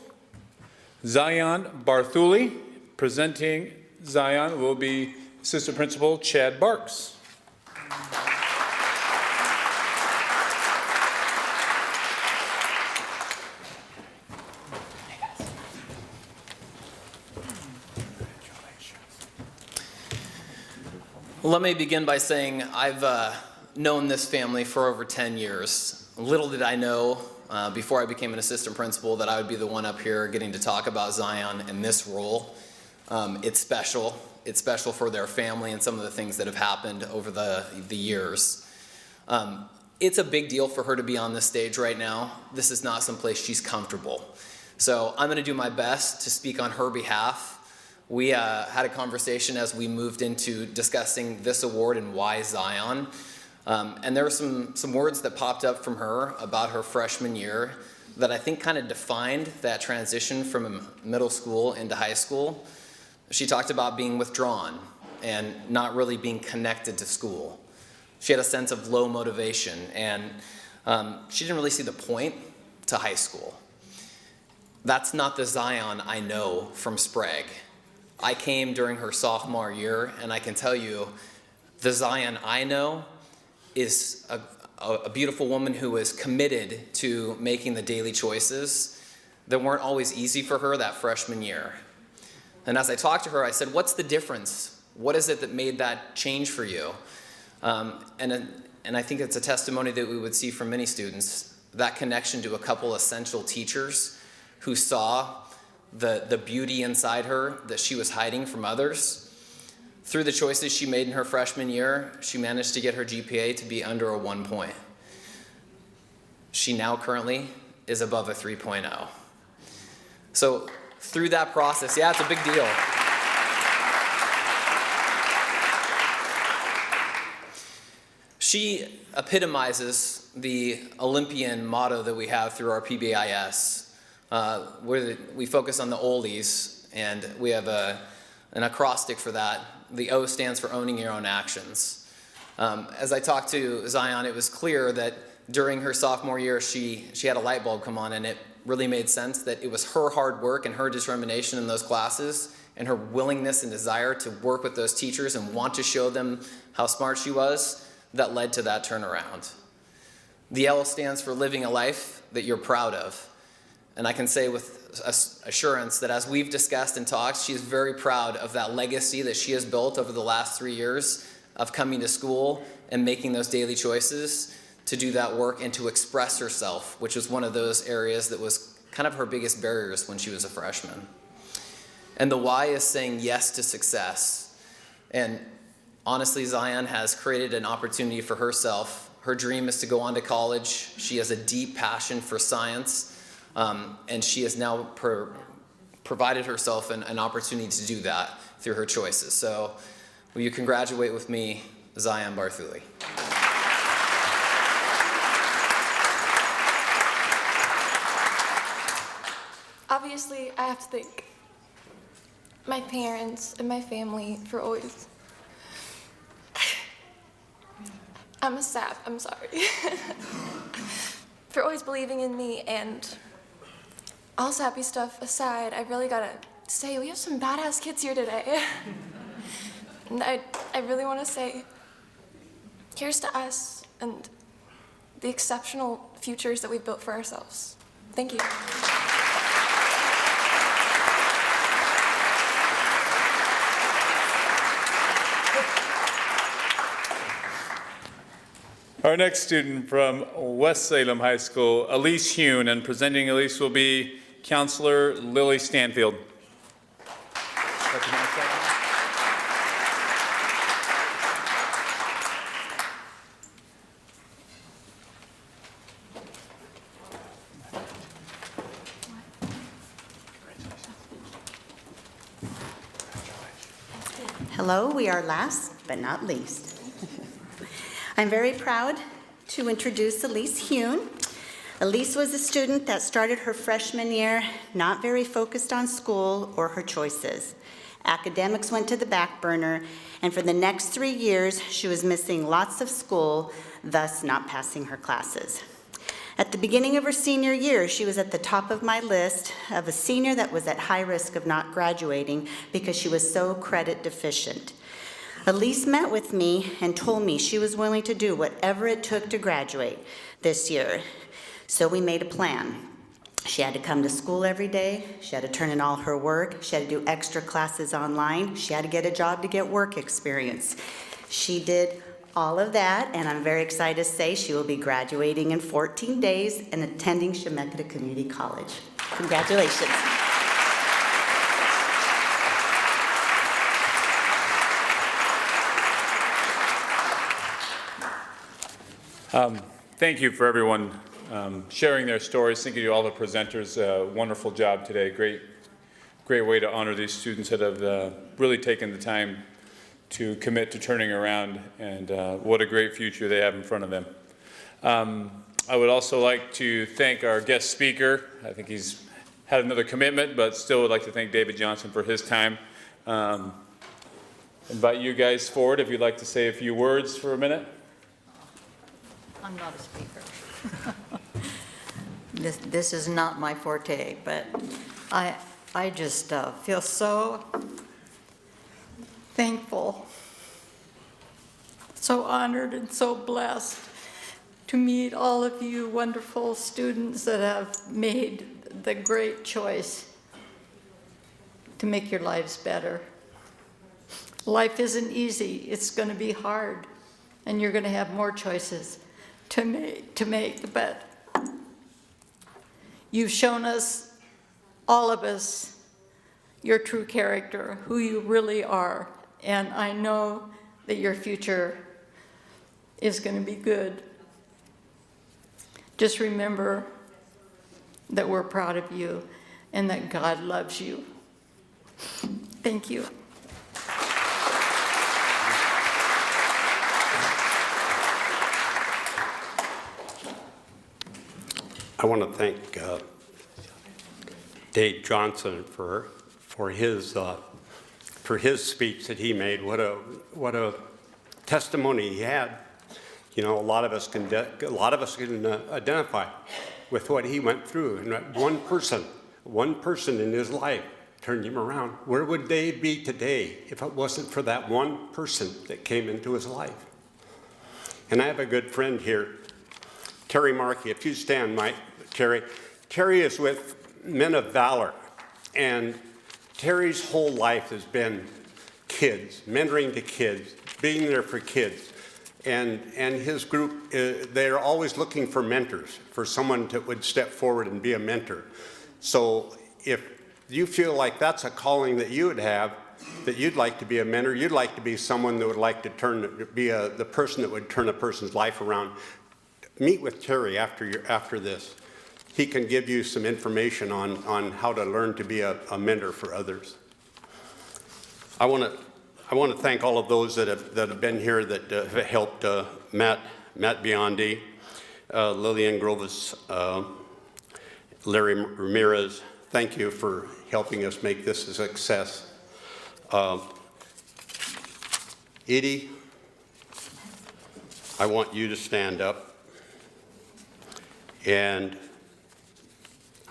Zion Barthuli. Presenting Zion will be Assistant Principal Chad Barks. Well, let me begin by saying I've known this family for over 10 years. Little did I know before I became an assistant principal that I would be the one up here getting to talk about Zion in this role. It's special. It's special for their family and some of the things that have happened over the years. It's a big deal for her to be on this stage right now. This is not someplace she's comfortable. So I'm going to do my best to speak on her behalf. We had a conversation as we moved into discussing this award and why Zion. And there were some words that popped up from her about her freshman year that I think kind of defined that transition from middle school into high school. She talked about being withdrawn and not really being connected to school. She had a sense of low motivation, and she didn't really see the point to high school. That's not the Zion I know from Sprague. I came during her sophomore year, and I can tell you the Zion I know is a beautiful woman who is committed to making the daily choices that weren't always easy for her that freshman year. And as I talked to her, I said, "What's the difference? What is it that made that change for you?" And I think it's a testimony that we would see from many students, that connection to a couple essential teachers who saw the beauty inside her that she was hiding from others. Through the choices she made in her freshman year, she managed to get her GPA to be under a 1 point. She now currently is above a 3.0. So through that process, yeah, it's a big deal. She epitomizes the Olympian motto that we have through our PBIS, where we focus on the oldies, and we have an acrostic for that. The O stands for owning your own actions. As I talked to Zion, it was clear that during her sophomore year, she had a light bulb come on, and it really made sense that it was her hard work and her determination in those classes and her willingness and desire to work with those teachers and want to show them how smart she was that led to that turnaround. The L stands for living a life that you're proud of. And I can say with assurance that as we've discussed and talked, she is very proud of that legacy that she has built over the last 3 years of coming to school and making those daily choices to do that work and to express herself, which was one of those areas that was kind of her biggest barriers when she was a freshman. And the Y is saying yes to success. And honestly, Zion has created an opportunity for herself. Her dream is to go on to college. She has a deep passion for science, and she has now provided herself an opportunity to do that through her choices. So will you congratulate with me, Zion Barthuli? Obviously, I have to thank my parents and my family for always. I'm a sap, I'm sorry. For always believing in me, and all sappy stuff aside, I really gotta say we have some badass kids here today. And I really wanna say, here's to us and the exceptional futures that we've built for ourselves. Thank you. Our next student from West Salem High School, Elise Hune, and presenting Elise will be Counselor Lily Stanfield. Hello, we are last but not least. I'm very proud to introduce Elise Hune. Elise was a student that started her freshman year not very focused on school or her choices. Academics went to the back burner, and for the next 3 years, she was missing lots of school, thus not passing her classes. At the beginning of her senior year, she was at the top of my list of a senior that was at high risk of not graduating because she was so credit deficient. Elise met with me and told me she was willing to do whatever it took to graduate this year. So we made a plan. She had to come to school every day. She had to turn in all her work. She had to do extra classes online. She had to get a job to get work experience. She did all of that, and I'm very excited to say she will be graduating in 14 days and attending Chemeketa Community College. Congratulations. Thank you for everyone sharing their stories. Thank you to all the presenters. Wonderful job today. Great way to honor these students that have really taken the time to commit to turning around, and what a great future they have in front of them. I would also like to thank our guest speaker. I think he's had another commitment, but still would like to thank David Johnson for his time. Invite you guys forward if you'd like to say a few words for a minute. I'm not a speaker. This is not my forte, but I just feel so thankful, so honored and so blessed to meet all of you wonderful students that have made the great choice to make your lives better. Life isn't easy. It's going to be hard, and you're going to have more choices to make, but you've shown us, all of us, your true character, who you really are, and I know that your future is going to be good. Just remember that we're proud of you and that God loves you. Thank you. I want to thank Dave Johnson for his speech that he made. What a testimony he had. You know, a lot of us can identify with what he went through, and that one person in his life turned him around. Where would Dave be today if it wasn't for that one person that came into his life? And I have a good friend here, Terry Markey. If you stand, Mike, Terry. Terry is with Men of Valor, and Terry's whole life has been kids, mentoring to kids, being there for kids. And his group, they're always looking for mentors, for someone that would step forward and be a mentor. So if you feel like that's a calling that you would have, that you'd like to be a mentor, you'd like to be someone that would like to be the person that would turn a person's life around, meet with Terry after this. He can give you some information on how to learn to be a mentor for others. I want to thank all of those that have been here that have helped Matt Biondi, Lillian Groves, Larry Ramirez. Thank you for helping us make this a success. Edie, I want you to stand up. And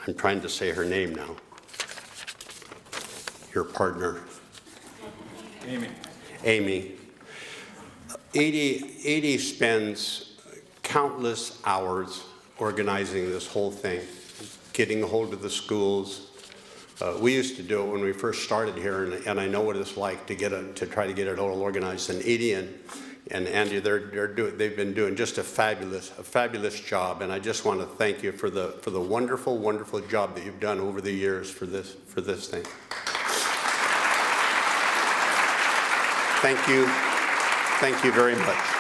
I'm trying to say her name now. Your partner. Amy. Amy. Edie spends countless hours organizing this whole thing, getting a hold of the schools. We used to do it when we first started here, and I know what it's like to try to get it all organized. And Edie and Andy, they've been doing just a fabulous job. And I just want to thank you for the wonderful, wonderful job that you've done over the years for this thing. Thank you very much.